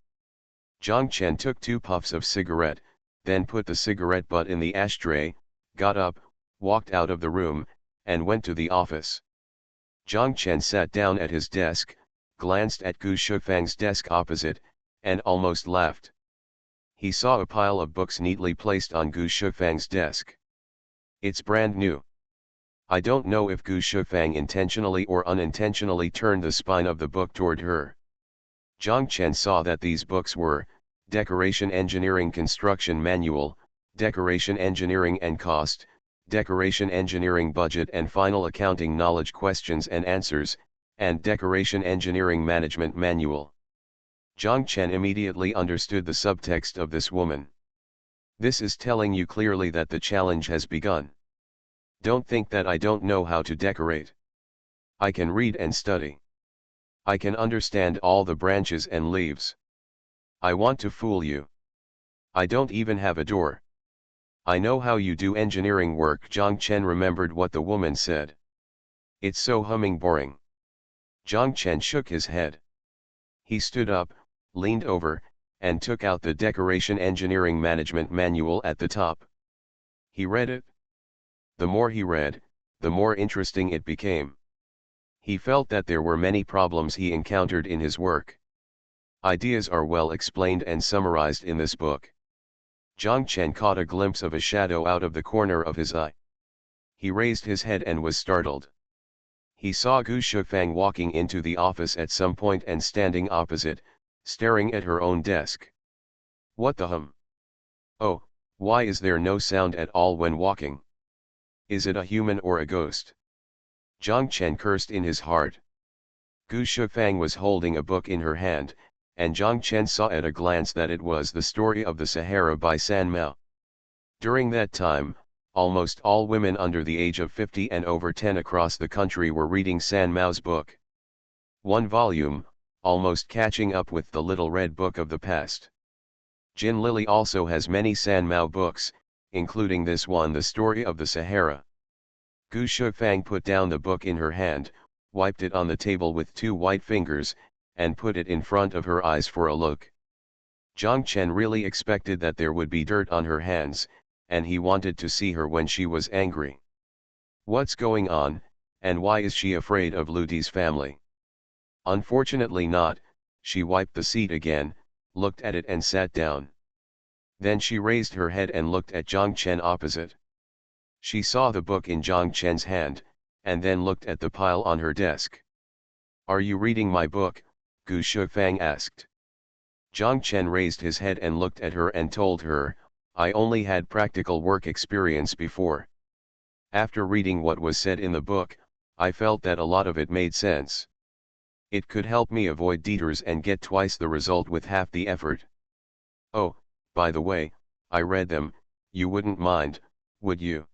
Zhang Chen took 2 puffs of cigarette, then put the cigarette butt in the ashtray, got up, walked out of the room, and went to the office. Zhang Chen sat down at his desk, glanced at Gu Shufang's desk opposite, and almost laughed. He saw a pile of books neatly placed on Gu Shufang's desk. It's brand new. I don't know if Gu Shufang intentionally or unintentionally turned the spine of the book toward her. Zhang Chen saw that these books were Decoration Engineering Construction Manual, Decoration Engineering and Cost, Decoration Engineering Budget and Final Accounting Knowledge Questions and Answers, and Decoration Engineering Management Manual. Zhang Chen immediately understood the subtext of this woman. This is telling you clearly that the challenge has begun. Don't think that I don't know how to decorate. I can read and study. I can understand all the branches and leaves. I want to fool you. I don't even have a door. I know how you do engineering work. Zhang Chen remembered what the woman said. It's so humming boring. Zhang Chen shook his head. He stood up, leaned over, and took out the Decoration Engineering Management Manual at the top. He read it. The more he read, the more interesting it became. He felt that there were many problems he encountered in his work. Ideas are well explained and summarized in this book. Zhang Chen caught a glimpse of a shadow out of the corner of his eye. He raised his head and was startled. He saw Gu Shufang walking into the office at some point and standing opposite, staring at her own desk. What the hum? Oh, why is there no sound at all when walking? Is it a human or a ghost? Zhang Chen cursed in his heart. Gu Shufang was holding a book in her hand, and Zhang Chen saw at a glance that it was The Story of the Sahara by San Mao. During that time, almost all women under the age of 50 and over 10 across the country were reading San Mao's book. One volume, almost catching up with the Little Red Book of the past. Jin Lily also has many San Mao books, including this one, The Story of the Sahara. Gu Shufang put down the book in her hand, wiped it on the table with 2 white fingers, and put it in front of her eyes for a look. Zhang Chen really expected that there would be dirt on her hands, and he wanted to see her when she was angry. What's going on, and why is she afraid of Lu Di's family? Unfortunately not. She wiped the seat again, looked at it and sat down. Then she raised her head and looked at Zhang Chen opposite. She saw the book in Zhang Chen's hand, and then looked at the pile on her desk. Are you reading my book? Gu Shufang asked. Zhang Chen raised his head and looked at her and told her, I only had practical work experience before. After reading what was said in the book, I felt that a lot of it made sense. It could help me avoid detours and get twice the result with half the effort. Oh, by the way, I read them, you wouldn't mind, would you?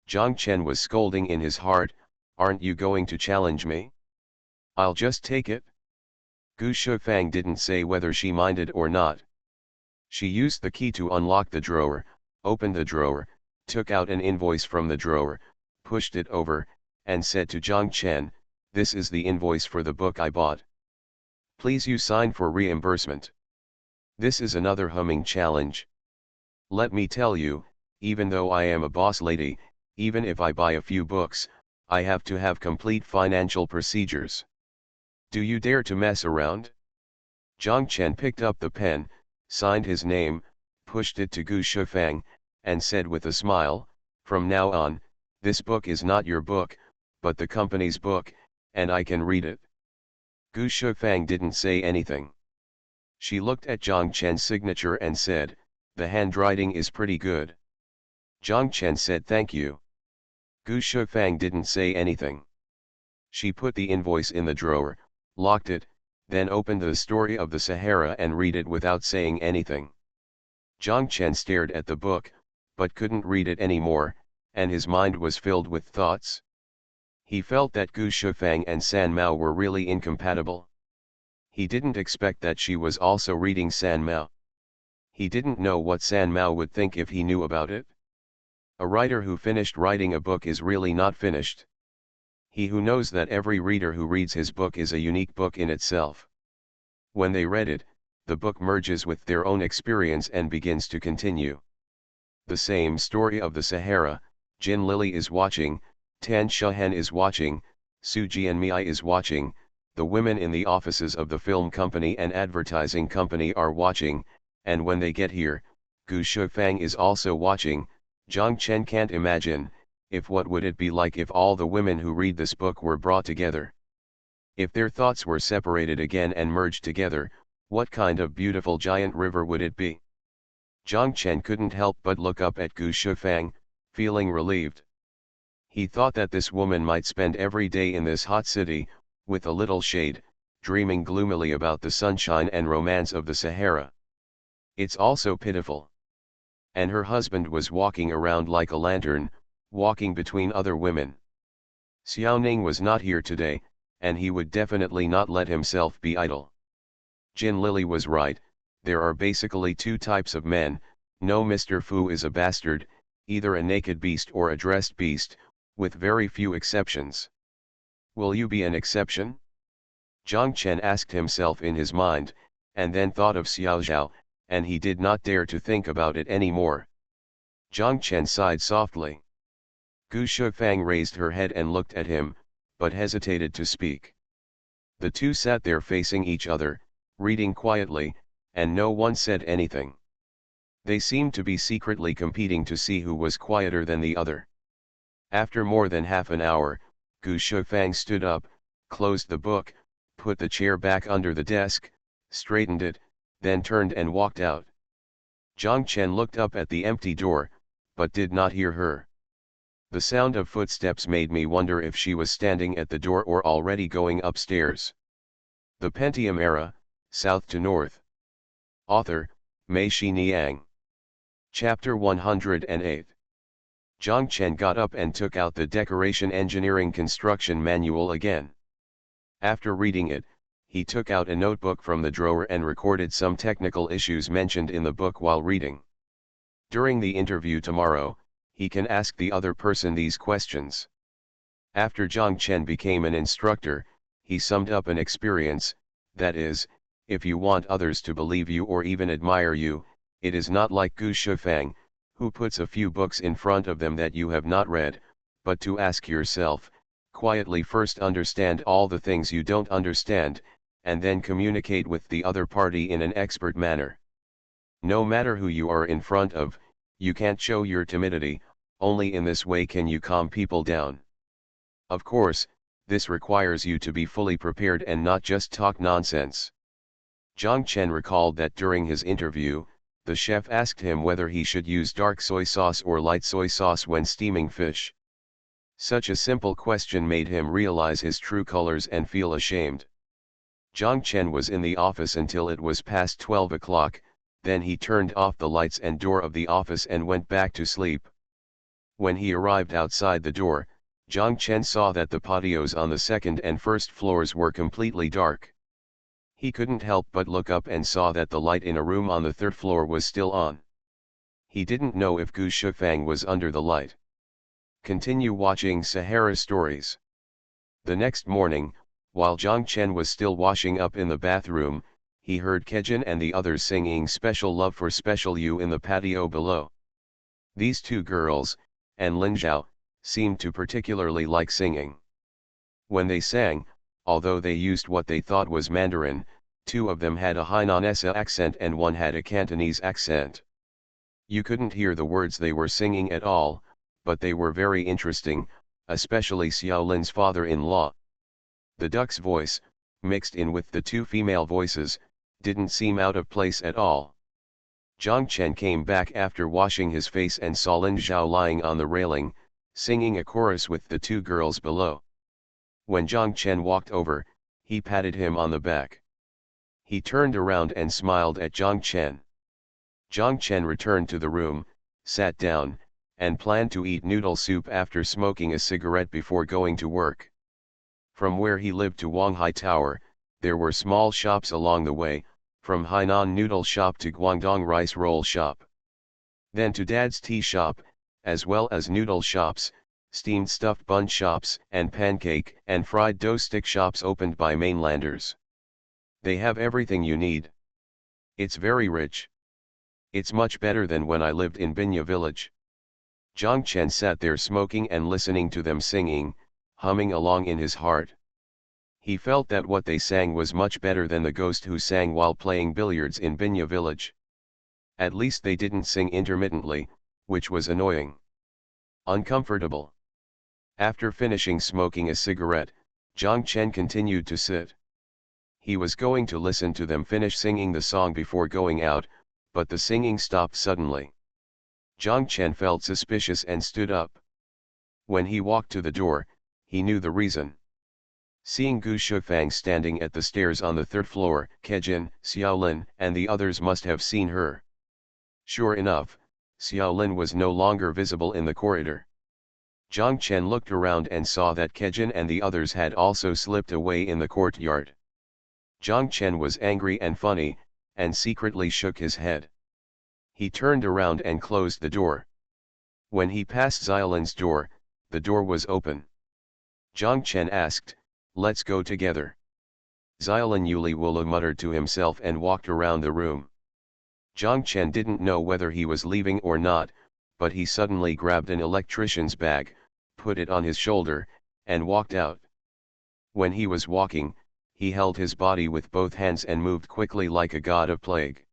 Jiang Chen was scolding in his heart, "Aren't you going to challenge me? I'll just take it." Gu Shufang didn't say whether she minded or not. She used the key to unlock the drawer, opened the drawer, took out an invoice from the drawer, pushed it over, and said to Jiang Chen, "This is the invoice for the book I bought. Please you sign for reimbursement." This is another humming challenge. Let me tell you, even though I am a boss lady, even if I buy a few books, I have to have complete financial procedures. Do you dare to mess around? Jiang Chen picked up the pen, signed his name, pushed it to Gu Shufang, and said with a smile, "From now on, this book is not your book, but the company's book, and I can read it." Gu Shufang didn't say anything. She looked at Jiang Chen's signature and said, "The handwriting is pretty good." Jiang Chen said thank you. Gu Shufang didn't say anything. She put the invoice in the drawer, locked it, then opened the story of the Sahara and read it without saying anything. Jiang Chen stared at the book, but couldn't read it anymore, and his mind was filled with thoughts. He felt that Gu Shufang and San Mao were really incompatible. He didn't expect that she was also reading San Mao. He didn't know what San Mao would think if he knew about it. A writer who finished writing a book is really not finished. He who knows that every reader who reads his book is a unique book in itself. When they read it, the book merges with their own experience and begins to continue. The same story of the Sahara, Jin Lily is watching, Tan Shahen is watching, Su Jianmei is watching, the women in the offices of the film company and advertising company are watching, and when they get here, Gu Shufang is also watching. Jiang Chen can't imagine, what would it be like if all the women who read this book were brought together? If their thoughts were separated again and merged together, what kind of beautiful giant river would it be? Jiang Chen couldn't help but look up at Gu Shufang, feeling relieved. He thought that this woman might spend every day in this hot city, with a little shade, dreaming gloomily about the sunshine and romance of the Sahara. It's also pitiful. And her husband was walking around like a lantern, walking between other women. Xiao Ning was not here today, and he would definitely not let himself be idle. Jin Lily was right, there are basically two types of men. No, Mr. Fu is a bastard, either a naked beast or a dressed beast, with very few exceptions. Will you be an exception? Jiang Chen asked himself in his mind, and then thought of Xiao Zhao, and he did not dare to think about it anymore. Jiang Chen sighed softly. Gu Shufang raised her head and looked at him, but hesitated to speak. The two sat there facing each other, reading quietly, and no one said anything. They seemed to be secretly competing to see who was quieter than the other. After more than half an hour, Gu Shufang stood up, closed the book, put the chair back under the desk, straightened it, then turned and walked out. Jiang Chen looked up at the empty door, but did not hear her. The sound of footsteps made me wonder if she was standing at the door or already going upstairs. The Pentium Era, South to North. Author, Mei Xiniang. Chapter 108. Jiang Chen got up and took out the Decoration Engineering Construction Manual again. After reading it, he took out a notebook from the drawer and recorded some technical issues mentioned in the book while reading. During the interview tomorrow, he can ask the other person these questions. After Jiang Chen became an instructor, he summed up an experience, that is, if you want others to believe you or even admire you, it is not like Gu Shufang, who puts a few books in front of them that you have not read, but to ask yourself, quietly first understand all the things you don't understand, and then communicate with the other party in an expert manner. No matter who you are in front of, you can't show your timidity, only in this way can you calm people down. Of course, this requires you to be fully prepared and not just talk nonsense. Jiang Chen recalled that during his interview, the chef asked him whether he should use dark soy sauce or light soy sauce when steaming fish. Such a simple question made him realize his true colors and feel ashamed. Jiang Chen was in the office until it was past 12 o'clock, then he turned off the lights and door of the office and went back to sleep. When he arrived outside the door, Zhang Chen saw that the patios on the second and first floors were completely dark. He couldn't help but look up and saw that the light in a room on the third floor was still on. He didn't know if Gu Shufang was under the light. Continue watching Sahara Stories. The next morning, while Zhang Chen was still washing up in the bathroom, he heard Kejin and the others singing Special Love for Special You in the patio below. These two girls, and Lin Zhao, seemed to particularly like singing. When they sang, although they used what they thought was Mandarin, two of them had a Hainanese accent and one had a Cantonese accent. You couldn't hear the words they were singing at all, but they were very interesting, especially Xiao Lin's father-in-law. The duck's voice, mixed in with the two female voices, didn't seem out of place at all. Zhang Chen came back after washing his face and saw Lin Zhao lying on the railing, singing a chorus with the two girls below. When Zhang Chen walked over, he patted him on the back. He turned around and smiled at Zhang Chen. Zhang Chen returned to the room, sat down, and planned to eat noodle soup after smoking a cigarette before going to work. From where he lived to Wanghai Tower, there were small shops along the way, from Hainan noodle shop to Guangdong rice roll shop. Then to Dad's tea shop, as well as noodle shops, steamed stuffed bun shops, and pancake and fried dough stick shops opened by mainlanders. They have everything you need. It's very rich. It's much better than when I lived in Binya village. Zhang Chen sat there smoking and listening to them singing, humming along in his heart. He felt that what they sang was much better than the ghost who sang while playing billiards in Binya village. At least they didn't sing intermittently, which was annoying. Uncomfortable. After finishing smoking a cigarette, Zhang Chen continued to sit. He was going to listen to them finish singing the song before going out, but the singing stopped suddenly. Zhang Chen felt suspicious and stood up. When he walked to the door, he knew the reason. Seeing Gu Shufang standing at the stairs on the third floor, Kejin, Xiaolin, and the others must have seen her. Sure enough, Xiaolin was no longer visible in the corridor. Zhang Chen looked around and saw that Kejin and the others had also slipped away in the courtyard. Zhang Chen was angry and funny, and secretly shook his head. He turned around and closed the door. When he passed Xiaolin's door, the door was open. Zhang Chen asked, "Let's go together." Xiaolin Yuli Wula muttered to himself and walked around the room. Zhang Chen didn't know whether he was leaving or not, but he suddenly grabbed an electrician's bag, put it on his shoulder, and walked out. When he was walking, he held his body with both hands and moved quickly like a god of plague.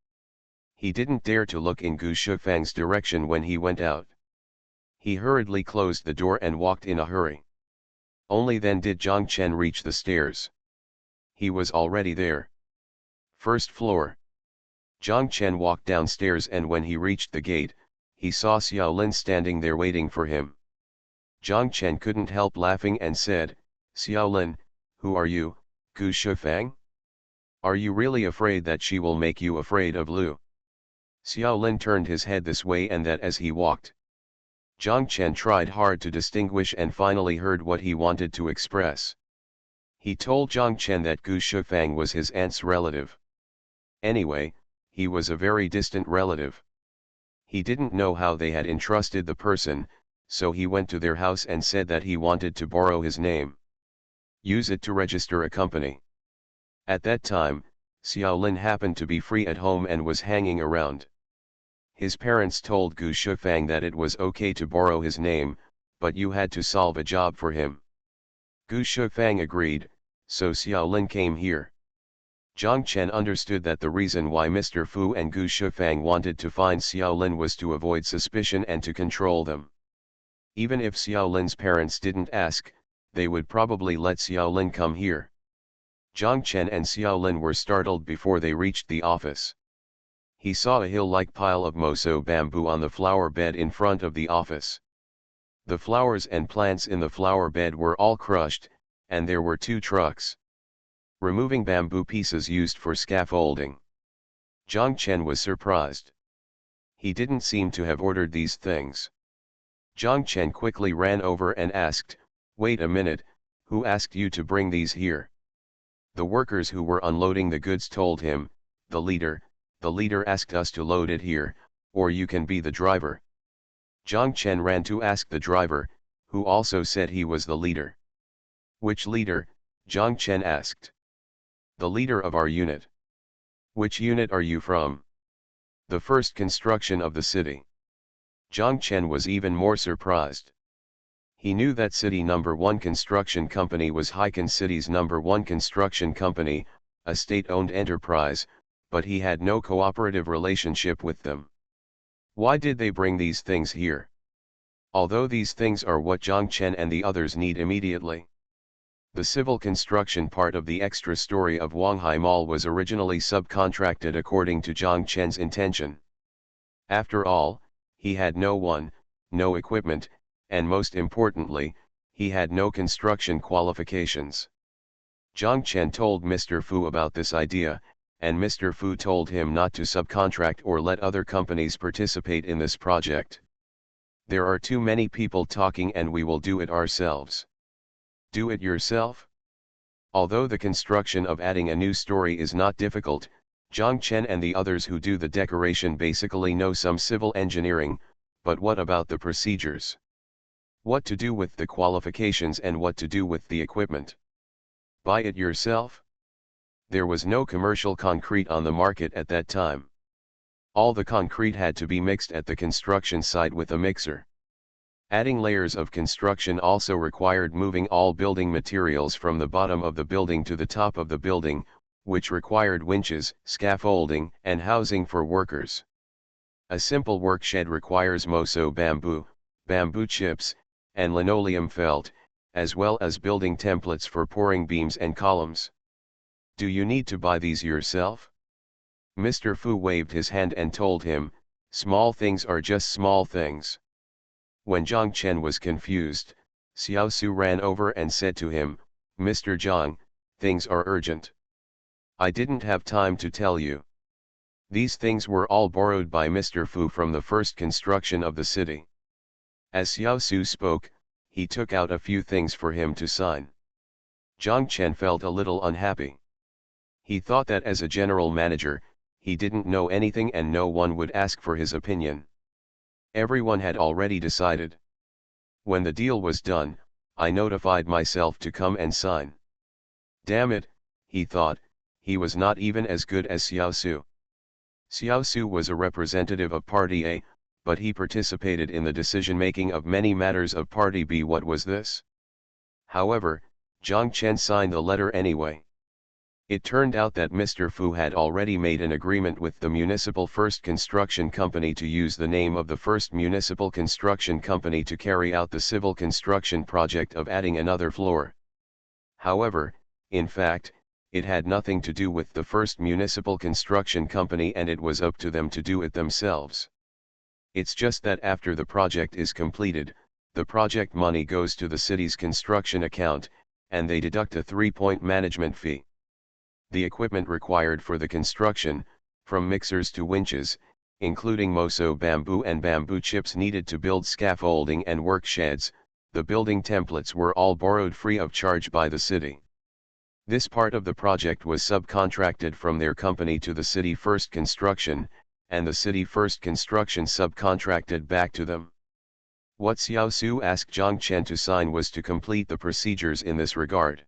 He didn't dare to look in Gu Shufang's direction when he went out. He hurriedly closed the door and walked in a hurry. Only then did Zhang Chen reach the stairs. He was already there. First floor. Zhang Chen walked downstairs and when he reached the gate, he saw Xiaolin standing there waiting for him. Zhang Chen couldn't help laughing and said, "Xiaolin, who are you, Gu Shufang? Are you really afraid that she will make you afraid of Lu?" Xiaolin turned his head this way and that as he walked. Zhang Chen tried hard to distinguish and finally heard what he wanted to express. He told Zhang Chen that Gu Shufang was his aunt's relative. Anyway, he was a very distant relative. He didn't know how they had entrusted the person, so he went to their house and said that he wanted to borrow his name. Use it to register a company. At that time, Xiaolin happened to be free at home and was hanging around. His parents told Gu Shufang that it was okay to borrow his name, but you had to solve a job for him. Gu Shufang agreed, so Xiaolin came here. Zhang Chen understood that the reason why Mr. Fu and Gu Shufang wanted to find Xiaolin was to avoid suspicion and to control them. Even if Xiaolin's parents didn't ask, they would probably let Xiaolin come here. Zhang Chen and Xiaolin were startled before they reached the office. He saw a hill-like pile of moso bamboo on the flower bed in front of the office. The flowers and plants in the flower bed were all crushed, and there were 2 trucks. Removing bamboo pieces used for scaffolding. Zhang Chen was surprised. He didn't seem to have ordered these things. Zhang Chen quickly ran over and asked, "Wait a minute, who asked you to bring these here?" The workers who were unloading the goods told him, the leader asked us to load it here, or you can be the driver." Zhang Chen ran to ask the driver, who also said he was the leader. "Which leader?" Zhang Chen asked. "The leader of our unit." "Which unit are you from?" "The first construction of the city." Zhang Chen was even more surprised. He knew that City Number 1 Construction Company was Hiken City's number 1 construction company, a state-owned enterprise, but he had no cooperative relationship with them. Why did they bring these things here? Although these things are what Zhang Chen and the others need immediately. The civil construction part of the extra story of Wanghai Mall was originally subcontracted according to Zhang Chen's intention. After all, he had no equipment, and most importantly, he had no construction qualifications. Zhang Chen told Mr. Fu about this idea, and Mr. Fu told him not to subcontract or let other companies participate in this project. "There are too many people talking and we will do it ourselves." Do it yourself? Although the construction of adding a new story is not difficult, Zhang Chen and the others who do the decoration basically know some civil engineering, but what about the procedures? What to do with the qualifications and what to do with the equipment? Buy it yourself? There was no commercial concrete on the market at that time. All the concrete had to be mixed at the construction site with a mixer. Adding layers of construction also required moving all building materials from the bottom of the building to the top of the building, which required winches, scaffolding, and housing for workers. A simple workshed requires moso bamboo, bamboo chips, and linoleum felt, as well as building templates for pouring beams and columns. Do you need to buy these yourself? Mr. Fu waved his hand and told him, "Small things are just small things." When Zhang Chen was confused, Xiao Su ran over and said to him, "Mr. Zhang, things are urgent. I didn't have time to tell you. These things were all borrowed by Mr. Fu from the first construction of the city." As Xiao Su spoke, he took out a few things for him to sign. Zhang Chen felt a little unhappy. He thought that as a general manager, he didn't know anything and no one would ask for his opinion. Everyone had already decided. When the deal was done, I notified myself to come and sign. Damn it, he thought, he was not even as good as Xiao Su. Xiao Su was a representative of Party A, but he participated in the decision-making of many matters of Party B. What was this? However, Zhang Chen signed the letter anyway. It turned out that Mr. Fu had already made an agreement with the Municipal First Construction Company to use the name of the First Municipal Construction Company to carry out the civil construction project of adding another floor. However, in fact, it had nothing to do with the First Municipal Construction Company and it was up to them to do it themselves. It's just that after the project is completed, the project money goes to the city's construction account, and they deduct a 3-point management fee. The equipment required for the construction, from mixers to winches, including moso bamboo and bamboo chips needed to build scaffolding and work sheds, the building templates were all borrowed free of charge by the city. This part of the project was subcontracted from their company to the City First Construction, and the City First Construction subcontracted back to them. What Xiao Su asked Zhang Chen to sign was to complete the procedures in this regard.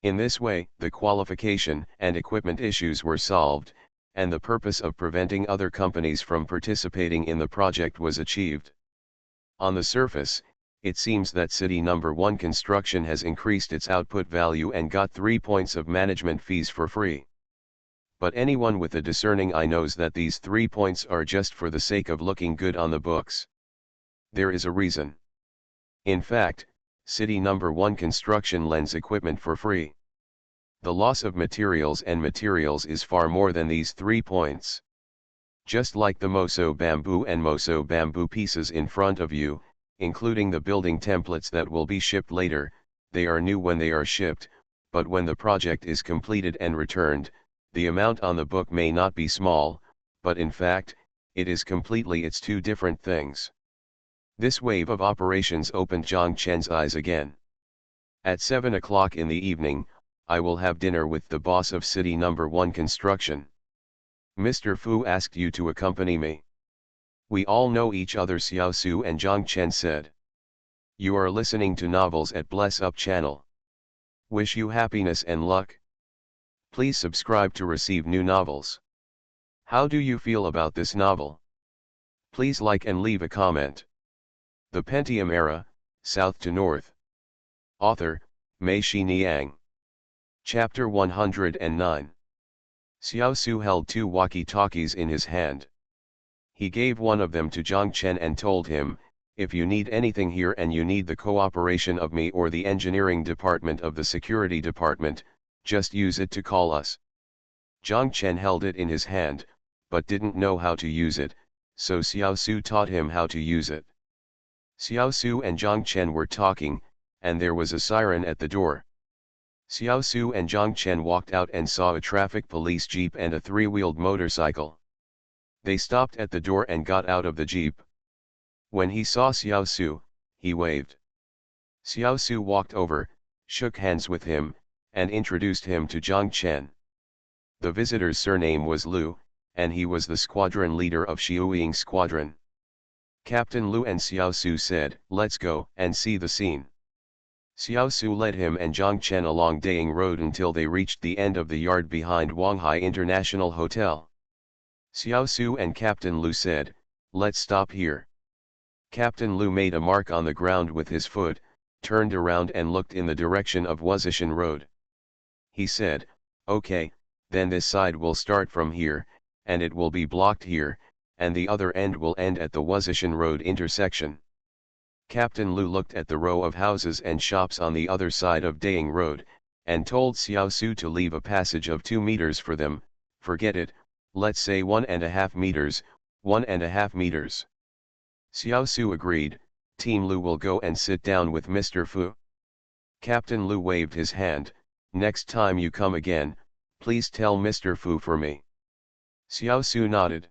In this way, the qualification and equipment issues were solved, and the purpose of preventing other companies from participating in the project was achieved. On the surface, it seems that City Number 1 Construction has increased its output value and got 3 points of management fees for free. But anyone with a discerning eye knows that these 3 points are just for the sake of looking good on the books. There is a reason. In fact, City Number 1 Construction lends equipment for free. The loss of materials is far more than these 3 points. Just like the moso bamboo pieces in front of you, including the building templates that will be shipped later, they are new when they are shipped, but when the project is completed and returned, the amount on the book may not be small, but in fact, it is completely it's two different things. This wave of operations opened Zhang Chen's eyes again. At 7 o'clock in the evening, I will have dinner with the boss of City Number 1 Construction. Mr. Fu asked you to accompany me. We all know each other, Xiao Su and Zhang Chen said. You are listening to Novels at Bless Up channel. Wish you happiness and luck. Please subscribe to receive new novels. How do you feel about this novel? Please like and leave a comment. The Pentium Era, South to North. Author, Mei Niang. Chapter 109. Xiao Su held two walkie-talkies in his hand. He gave one of them to Zhang Chen and told him, if you need anything here and you need the cooperation of me or the engineering department of the security department, just use it to call us. Zhang Chen held it in his hand, but didn't know how to use it, so Xiao Su taught him how to use it. Xiao Su and Zhang Chen were talking, and there was a siren at the door. Xiao Su and Zhang Chen walked out and saw a traffic police jeep and a three-wheeled motorcycle. They stopped at the door and got out of the jeep. When he saw Xiao Su, he waved. Xiao Su walked over, shook hands with him, and introduced him to Zhang Chen. The visitor's surname was Lu, and he was the squadron leader of Xiuying Squadron. Captain Lu and Xiao Su said, let's go and see the scene. Xiao Su led him and Zhang Chen along Daying Road until they reached the end of the yard behind Wanghai International Hotel. Xiao Su and Captain Lu said, let's stop here. Captain Lu made a mark on the ground with his foot, turned around and looked in the direction of Wuzhishan Road. He said, okay, then this side will start from here, and it will be blocked here, and the other end will end at the Wuzhishan Road intersection. Captain Lu looked at the row of houses and shops on the other side of Daying Road, and told Xiao Su to leave a passage of 2 meters for them. Forget it, let's say 1.5 meters, 1.5 meters. Xiao Su agreed. Team Lu will go and sit down with Mr. Fu. Captain Lu waved his hand. Next time you come again, please tell Mr. Fu for me. Xiao Su nodded.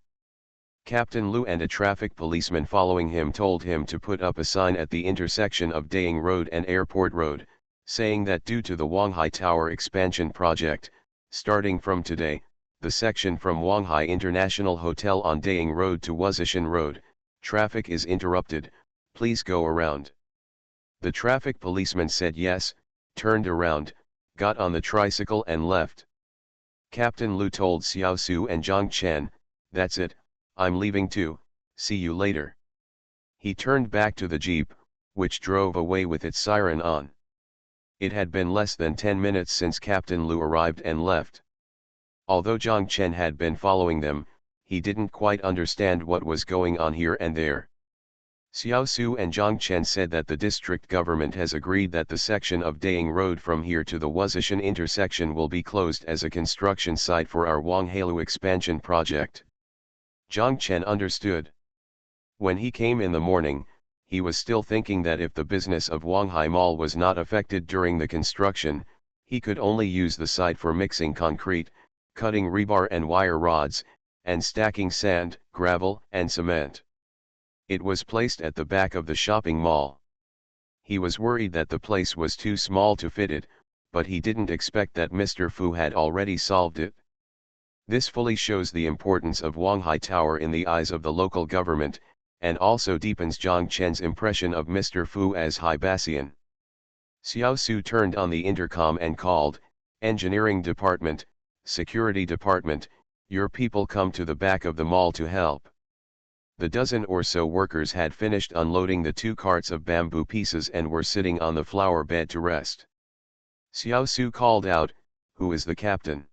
Captain Lu and a traffic policeman following him told him to put up a sign at the intersection of Daying Road and Airport Road, saying that due to the Wanghai Tower expansion project, starting from today, the section from Wanghai International Hotel on Daying Road to Wuzhishan Road, traffic is interrupted, please go around. The traffic policeman said yes, turned around, got on the tricycle and left. Captain Lu told Xiao Su and Zhang Chen, that's it, I'm leaving too, see you later. He turned back to the jeep, which drove away with its siren on. It had been less than 10 minutes since Captain Lu arrived and left. Although Zhang Chen had been following them, he didn't quite understand what was going on here and there. Xiao Su and Zhang Chen said that the district government has agreed that the section of Daying Road from here to the Wuzhishan intersection will be closed as a construction site for our Wanghailu expansion project. Zhang Chen understood. When he came in the morning, he was still thinking that if the business of Wanghai Mall was not affected during the construction, he could only use the site for mixing concrete, cutting rebar and wire rods, and stacking sand, gravel, and cement. It was placed at the back of the shopping mall. He was worried that the place was too small to fit it, but he didn't expect that Mr. Fu had already solved it. This fully shows the importance of Wanghai Tower in the eyes of the local government, and also deepens Zhang Chen's impression of Mr. Fu as Haibassian. Xiao Su turned on the intercom and called, Engineering Department, Security Department, your people come to the back of the mall to help. The dozen or so workers had finished unloading the 2 carts of bamboo pieces and were sitting on the flower bed to rest. Xiao Su called out, who is the captain?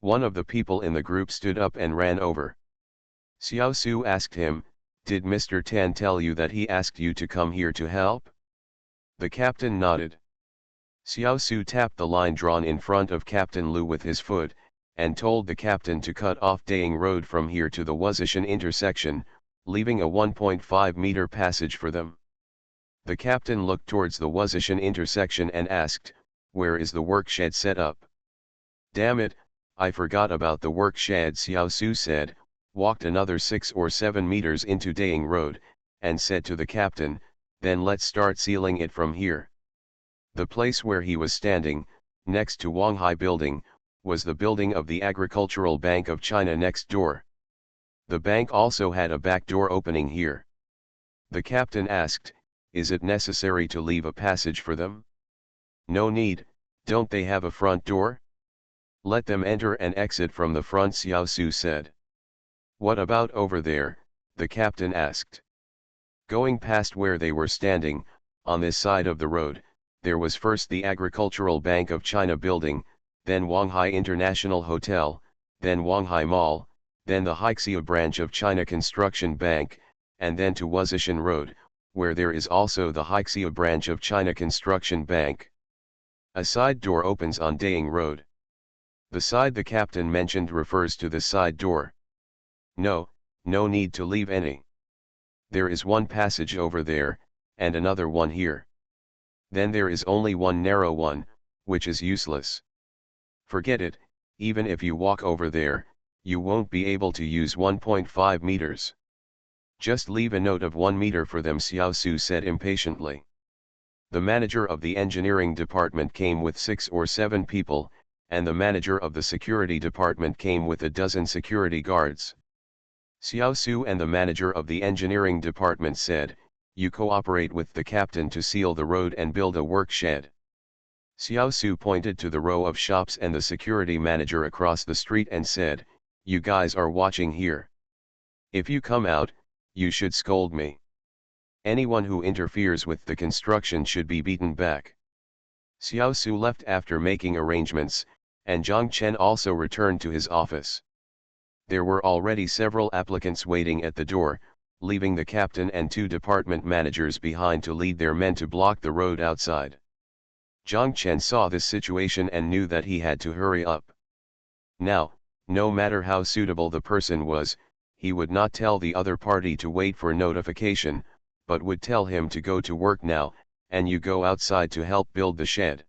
One of the people in the group stood up and ran over. Xiao Su asked him, did Mr. Tan tell you that he asked you to come here to help? The captain nodded. Xiao Su tapped the line drawn in front of Captain Lu with his foot, and told the captain to cut off Daying Road from here to the Wuzhishan intersection, leaving a 1.5 meter passage for them. The captain looked towards the Wuzhishan intersection and asked, where is the workshed set up? Damn it, I forgot about the workshed, Xiao Su said, walked another 6 or 7 meters into Daying Road, and said to the captain, "Then let's start sealing it from here." The place where he was standing, next to Wanghai Building, was the building of the Agricultural Bank of China next door. The bank also had a back door opening here. The captain asked, "Is it necessary to leave a passage for them?" "No need, don't they have a front door? Let them enter and exit from the front," Xiao Su said. "What about over there?" the captain asked. Going past where they were standing, on this side of the road, there was first the Agricultural Bank of China building, then Wanghai International Hotel, then Wanghai Mall, then the Hixia branch of China Construction Bank, and then to Wuzishan Road, where there is also the Hixia branch of China Construction Bank. A side door opens on Daying Road. The side the captain mentioned refers to the side door. No need to leave any. There is one passage over there, and another one here. Then there is only one narrow one, which is useless. Forget it, even if you walk over there, you won't be able to use 1.5 meters. Just leave a note of 1 meter for them," Xiao Su said impatiently. The manager of the engineering department came with 6 or 7 people, and the manager of the security department came with a dozen security guards. Xiao Su and the manager of the engineering department said, "You cooperate with the captain to seal the road and build a work shed." Xiao Su pointed to the row of shops and the security manager across the street and said, "You guys are watching here. If you come out, you should scold me. Anyone who interferes with the construction should be beaten back." Xiao Su left after making arrangements, and Zhang Chen also returned to his office. There were already several applicants waiting at the door, leaving the captain and 2 department managers behind to lead their men to block the road outside. Zhang Chen saw this situation and knew that he had to hurry up. Now, no matter how suitable the person was, he would not tell the other party to wait for notification, but would tell him to go to work now, and you go outside to help build the shed.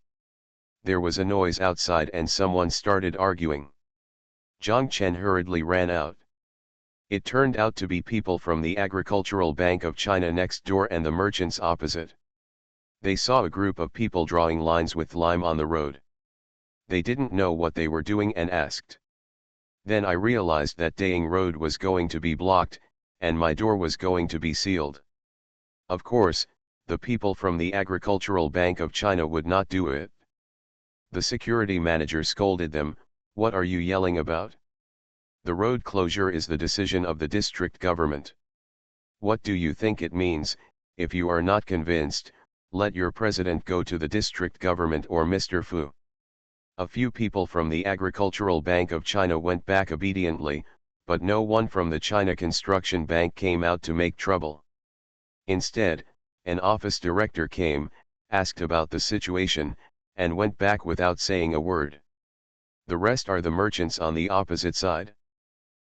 There was a noise outside and someone started arguing. Zhang Chen hurriedly ran out. It turned out to be people from the Agricultural Bank of China next door and the merchants opposite. They saw a group of people drawing lines with lime on the road. They didn't know what they were doing and asked. Then I realized that Daying Road was going to be blocked, and my door was going to be sealed. Of course, the people from the Agricultural Bank of China would not do it. The security manager scolded them, "What are you yelling about? The road closure is the decision of the district government. What do you think it means? If you are not convinced, let your president go to the district government or Mr. Fu." A few people from the Agricultural Bank of China went back obediently, but no one from the China Construction Bank came out to make trouble. Instead, an office director came, asked about the situation, and went back without saying a word. The rest are the merchants on the opposite side.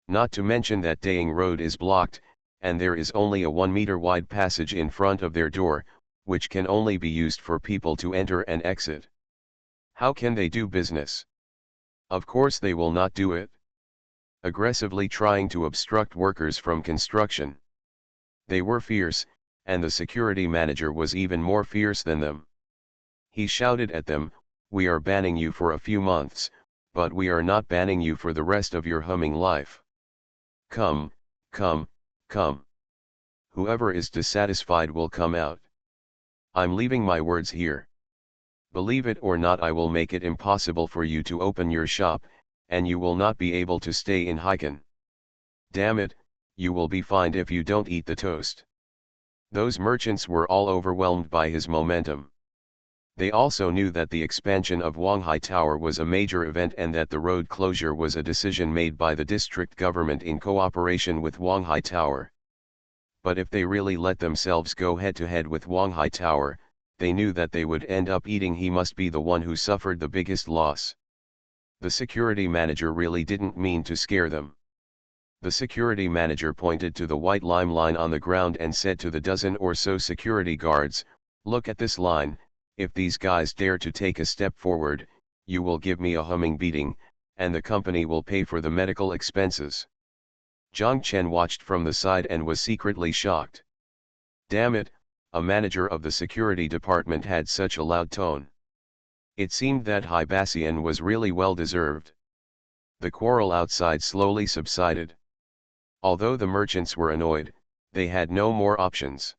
Not to mention that Daying Road is blocked, and there is only a 1 meter wide passage in front of their door, which can only be used for people to enter and exit. How can they do business? Of course they will not do it. Aggressively trying to obstruct workers from construction. They were fierce, and the security manager was even more fierce than them. He shouted at them, "We are banning you for a few months, but we are not banning you for the rest of your humming life. Come, come, come. Whoever is dissatisfied will come out. I'm leaving my words here. Believe it or not, I will make it impossible for you to open your shop, and you will not be able to stay in Heiken. Damn it, you will be fined if you don't eat the toast." Those merchants were all overwhelmed by his momentum. They also knew that the expansion of Wanghai Tower was a major event and that the road closure was a decision made by the district government in cooperation with Wanghai Tower. But if they really let themselves go head-to-head with Wanghai Tower, they knew that they would end up eating. He must be the one who suffered the biggest loss. The security manager really didn't mean to scare them. The security manager pointed to the white lime line on the ground and said to the dozen or so security guards, "Look at this line. If these guys dare to take a step forward, you will give me a humming beating, and the company will pay for the medical expenses." Zhang Chen watched from the side and was secretly shocked. Damn it, a manager of the security department had such a loud tone. It seemed that Hibassian was really well deserved. The quarrel outside slowly subsided. Although the merchants were annoyed, they had no more options.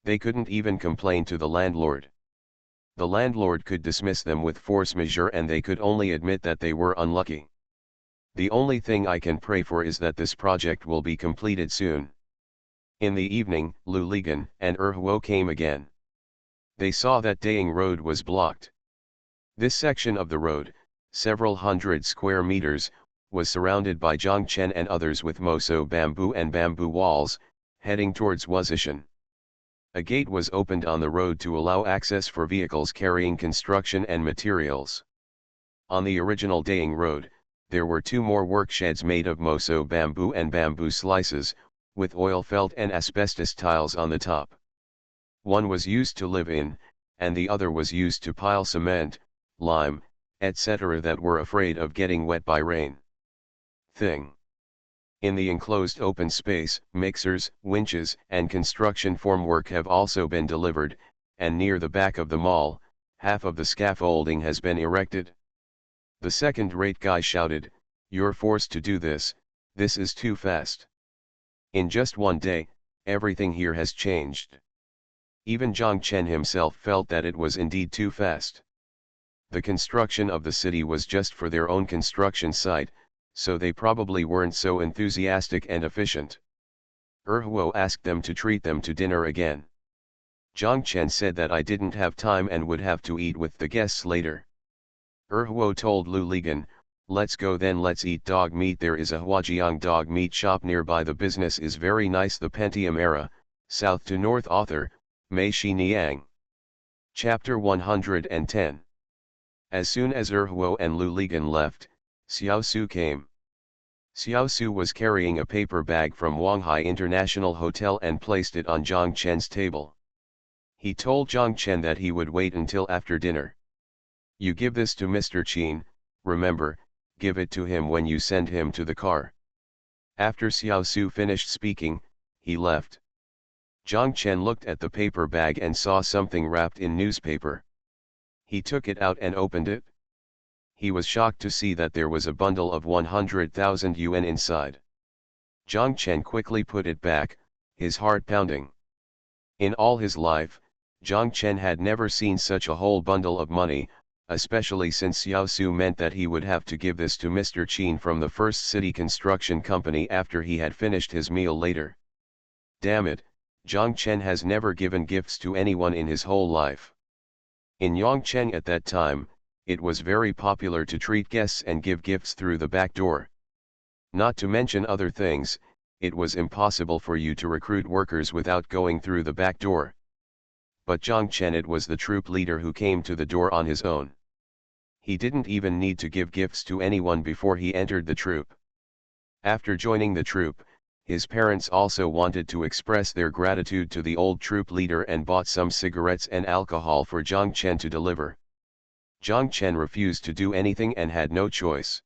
They couldn't even complain to the landlord. The landlord could dismiss them with force majeure and they could only admit that they were unlucky. The only thing I can pray for is that this project will be completed soon. In the evening, Luligan and Erhuo came again. They saw that Daying Road was blocked. This section of the road, several hundred square meters, was surrounded by Zhongchen and others with moso bamboo and bamboo walls, heading towards Wuzishan. A gate was opened on the road to allow access for vehicles carrying construction and materials. On the original Daying Road, there were 2 more worksheds made of moso bamboo and bamboo slices, with oil felt and asbestos tiles on the top. One was used to live in, and the other was used to pile cement, lime, etc. that were afraid of getting wet by rain. In the enclosed open space, mixers, winches, and construction formwork have also been delivered, and near the back of the mall, half of the scaffolding has been erected. The second-rate guy shouted, "You're forced to do this, this is too fast." In just one day, everything here has changed. Even Zhongchen himself felt that it was indeed too fast. The construction of the city was just for their own construction site, so they probably weren't so enthusiastic and efficient. Erhuo asked them to treat them to dinner again. Zhongchen said that I didn't have time and would have to eat with the guests later. Erhuo told Luligan, "Let's go then, let's eat dog meat. There is a Huajiang dog meat shop nearby. The business is very nice." The Pentium Era, South to North. Author, Mei Xiniang. Chapter 110. As soon as Erhuo and Luligan left, Xiaosu came. Xiaosu was carrying a paper bag from Wanghai International Hotel and placed it on Zhongchen's table. He told Zhongchen that he would wait until after dinner. "You give this to Mr. Qin, remember, give it to him when you send him to the car." After Xiaosu finished speaking, he left. Zhongchen looked at the paper bag and saw something wrapped in newspaper. He took it out and opened it. He was shocked to see that there was a bundle of 100,000 yuan inside. Zhongchen quickly put it back, his heart pounding. In all his life, Zhongchen had never seen such a whole bundle of money, especially since Xiaosu meant that he would have to give this to Mr. Qin from the First City Construction Company after he had finished his meal later. Damn it, Zhongchen has never given gifts to anyone in his whole life. In Yongcheng at that time, it was very popular to treat guests and give gifts through the back door. Not to mention other things, it was impossible for you to recruit workers without going through the back door. But Zhongchen, it was the troop leader who came to the door on his own. He didn't even need to give gifts to anyone before he entered the troop. After joining the troop, his parents also wanted to express their gratitude to the old troop leader and bought some cigarettes and alcohol for Zhongchen to deliver. Zhongchen refused to do anything and had no choice.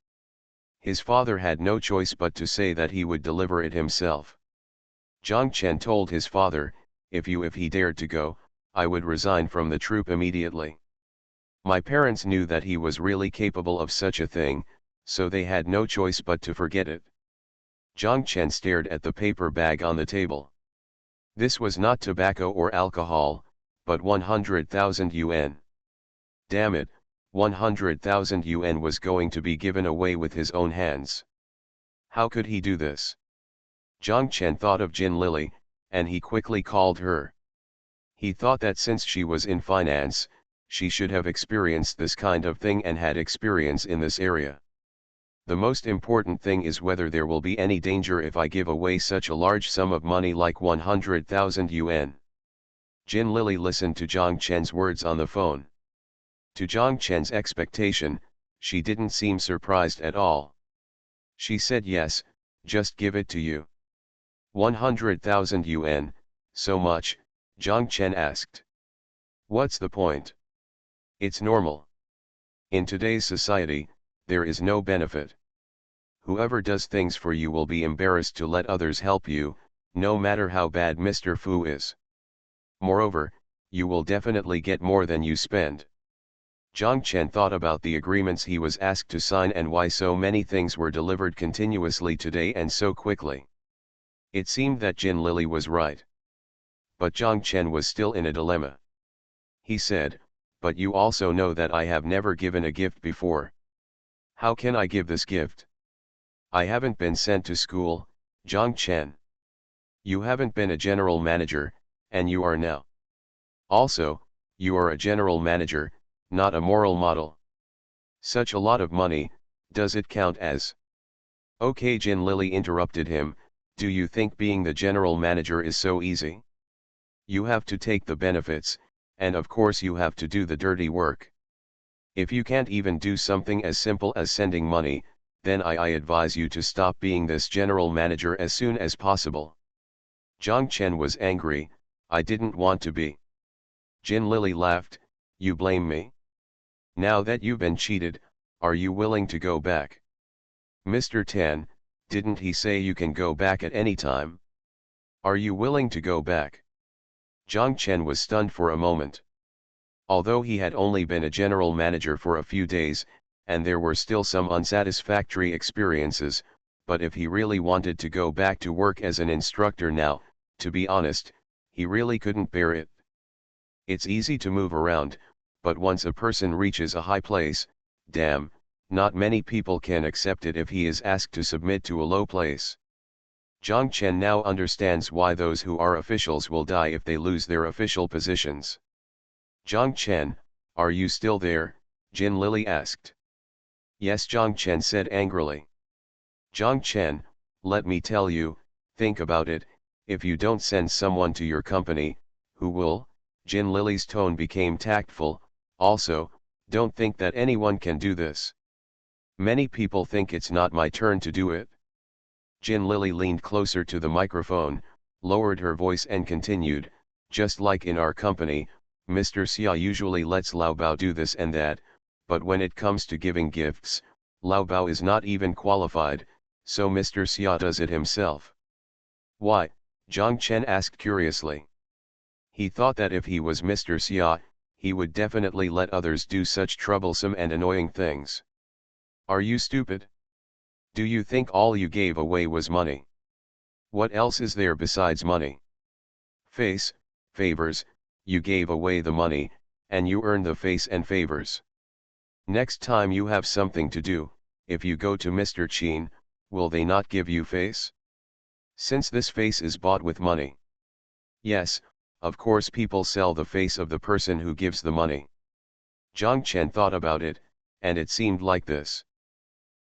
His father had no choice but to say that he would deliver it himself. Zhongchen told his father, if he dared to go, I would resign from the troop immediately. My parents knew that he was really capable of such a thing, so they had no choice but to forget it. Zhongchen stared at the paper bag on the table. This was not tobacco or alcohol, but 100,000 yuan. Damn it, 100,000 yuan was going to be given away with his own hands. How could he do this? Zhongchen thought of Jin Lily, and he quickly called her. He thought that since she was in finance, she should have experienced this kind of thing and had experience in this area. The most important thing is whether there will be any danger if I give away such a large sum of money like 100,000 yuan. Jin Lily listened to Zhongchen's words on the phone. To Zhongchen's expectation, she didn't seem surprised at all. She said, yes, just give it to you. 100,000 yuan, so much, Zhongchen asked. What's the point? It's normal. In today's society, there is no benefit. Whoever does things for you will be embarrassed to let others help you, no matter how bad Mr. Fu is. Moreover, you will definitely get more than you spend. Zhang Chen thought about the agreements he was asked to sign and why so many things were delivered continuously today and so quickly. It seemed that Jin Lili was right. But Zhang Chen was still in a dilemma. He said, "But you also know that I have never given a gift before. How can I give this gift? I haven't been sent to school, Zhang Chen. You haven't been a general manager, and you are now. Also, you are a general manager, not a moral model. Such a lot of money, does it count as?" Okay, Jin Lili interrupted him, "Do you think being the general manager is so easy? You have to take the benefits, and of course you have to do the dirty work. If you can't even do something as simple as sending money, then I advise you to stop being this general manager as soon as possible." Zhang Chen was angry, "I didn't want to be." Jin Lili laughed, "You blame me? Now that you've been cheated, are you willing to go back? Mr. Tan, didn't he say you can go back at any time? Are you willing to go back?" Zhang Chen was stunned for a moment. Although he had only been a general manager for a few days, and there were still some unsatisfactory experiences, but if he really wanted to go back to work as an instructor now, to be honest, he really couldn't bear it. It's easy to move around, but once a person reaches a high place, damn, not many people can accept it if he is asked to submit to a low place. Zhang Chen now understands why those who are officials will die if they lose their official positions. "Zhang Chen, are you still there?" Jin Lili asked. "Yes," Zhang Chen said angrily. "Zhang Chen, let me tell you, think about it, if you don't send someone to your company, who will?" Jin Lili's tone became tactful. "Also, don't think that anyone can do this. Many people think it's not my turn to do it." Jin Lili leaned closer to the microphone, lowered her voice and continued, "Just like in our company, Mr. Xia usually lets Lao Bao do this and that, but when it comes to giving gifts, Lao Bao is not even qualified, so Mr. Xia does it himself." "Why?" Zhang Chen asked curiously. He thought that if he was Mr. Xia, he would definitely let others do such troublesome and annoying things. "Are you stupid? Do you think all you gave away was money? What else is there besides money? Face, favors, you gave away the money, and you earned the face and favors. Next time you have something to do, if you go to Mr. Chin, will they not give you face? Since this face is bought with money. Yes, of course people sell the face of the person who gives the money." Zhang Chen thought about it, and it seemed like this.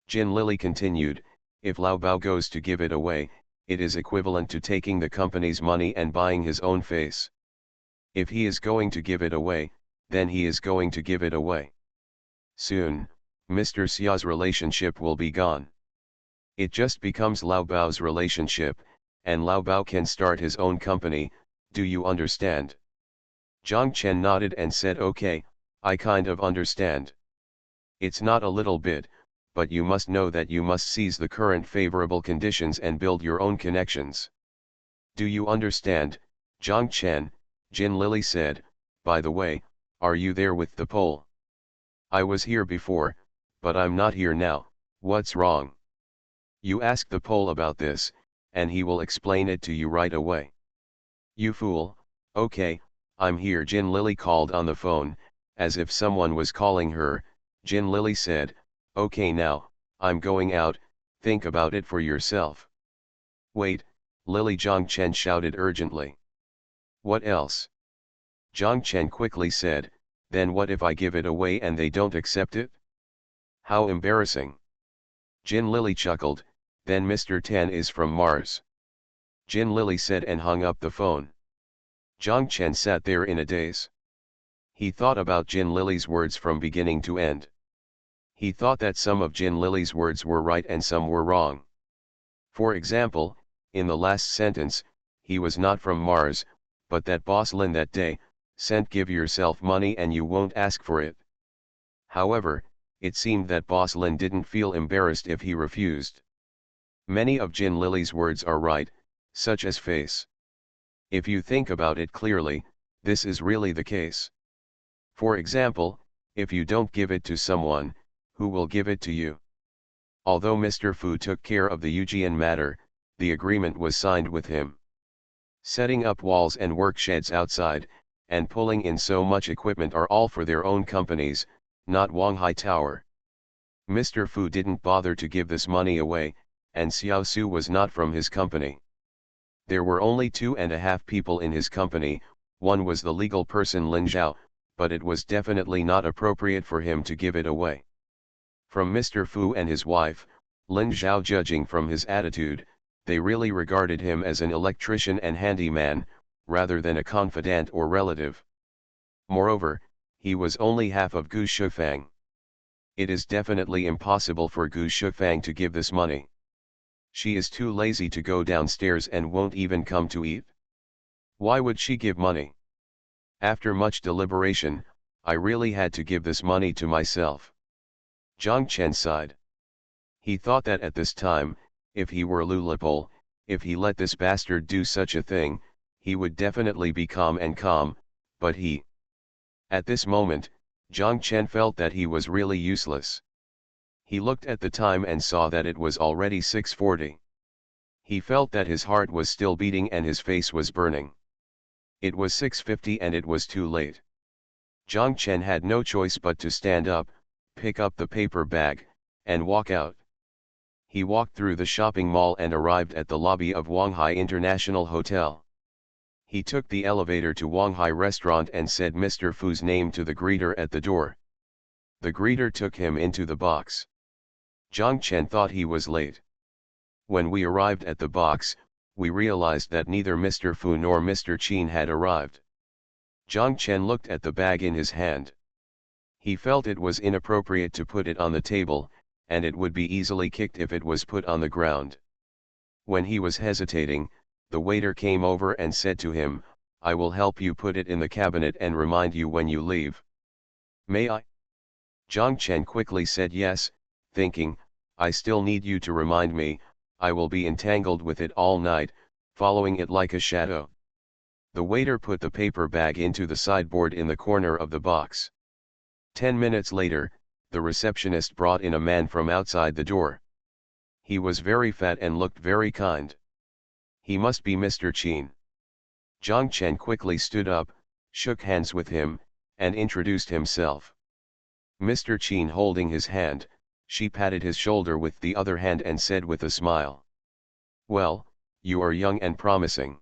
Jin Lili continued, "If Lao Bao goes to give it away, it is equivalent to taking the company's money and buying his own face. If he is going to give it away, then he is going to give it away. Soon, Mr. Xia's relationship will be gone. It just becomes Lao Bao's relationship, and Lao Bao can start his own company, do you understand?" Zhang Chen nodded and said, "Okay, I kind of understand. It's not a little bit, but you must know that you must seize the current favorable conditions and build your own connections. Do you understand, Zhang Chen?" Jin Lili said, "By the way, are you there with the pole? I was here before, but I'm not here now, what's wrong? You ask the pole about this, and he will explain it to you right away." "You fool, okay, I'm here," Jin Lili called on the phone, as if someone was calling her. Jin Lili said, "Okay now, I'm going out, think about it for yourself." "Wait, Lili," Zhang Chen shouted urgently. "What else?" Zhang Chen quickly said, "Then what if I give it away and they don't accept it? How embarrassing." Jin Lili chuckled, "Then Mr. Tan is from Mars." Jin Lili said and hung up the phone. Zhang Chen sat there in a daze. He thought about Jin Lili's words from beginning to end. He thought that some of Jin Lili's words were right and some were wrong. For example, in the last sentence, he was not from Mars, but that Boss Lin that day sent give yourself money and you won't ask for it. However, it seemed that Boss Lin didn't feel embarrassed if he refused. Many of Jin Lili's words are right, such as face. If you think about it clearly, this is really the case. For example, if you don't give it to someone, who will give it to you? Although Mr. Fu took care of the Eugean matter, the agreement was signed with him. Setting up walls and work sheds outside, and pulling in so much equipment are all for their own companies, not Wanghai Tower. Mr. Fu didn't bother to give this money away, and Xiao Su was not from his company. There were only 2.5 people in his company, one was the legal person Lin Zhao, but it was definitely not appropriate for him to give it away. From Mr. Fu and his wife, Lin Zhao, judging from his attitude, they really regarded him as an electrician and handyman, rather than a confidant or relative. Moreover, he was only half of Gu Shufang. It is definitely impossible for Gu Shufang to give this money. She is too lazy to go downstairs and won't even come to eat. Why would she give money? After much deliberation, I really had to give this money to myself. Zhang Chen sighed. He thought that at this time, if he were Lulipol, if he let this bastard do such a thing, he would definitely be calm, but he... At this moment, Zhang Chen felt that he was really useless. He looked at the time and saw that it was already 6:40. He felt that his heart was still beating and his face was burning. It was 6:50 and it was too late. Zhang Chen had no choice but to stand up, pick up the paper bag, and walk out. He walked through the shopping mall and arrived at the lobby of Wanghai International Hotel. He took the elevator to Wanghai Restaurant and said Mr. Fu's name to the greeter at the door. The greeter took him into the box. Zhang Chen thought he was late. When we arrived at the box, we realized that neither Mr. Fu nor Mr. Qin had arrived. Zhang Chen looked at the bag in his hand. He felt it was inappropriate to put it on the table, and it would be easily kicked if it was put on the ground. When he was hesitating, the waiter came over and said to him, "I will help you put it in the cabinet and remind you when you leave." "May I?" Zhang Chen quickly said yes, thinking, "I still need you to remind me, I will be entangled with it all night, following it like a shadow." The waiter put the paper bag into the sideboard in the corner of the box. 10 minutes later, the receptionist brought in a man from outside the door. He was very fat and looked very kind. He must be Mr. Qin. Zhang Chen quickly stood up, shook hands with him, and introduced himself. Mr. Qin holding his hand, she patted his shoulder with the other hand and said with a smile, "Well, you are young and promising.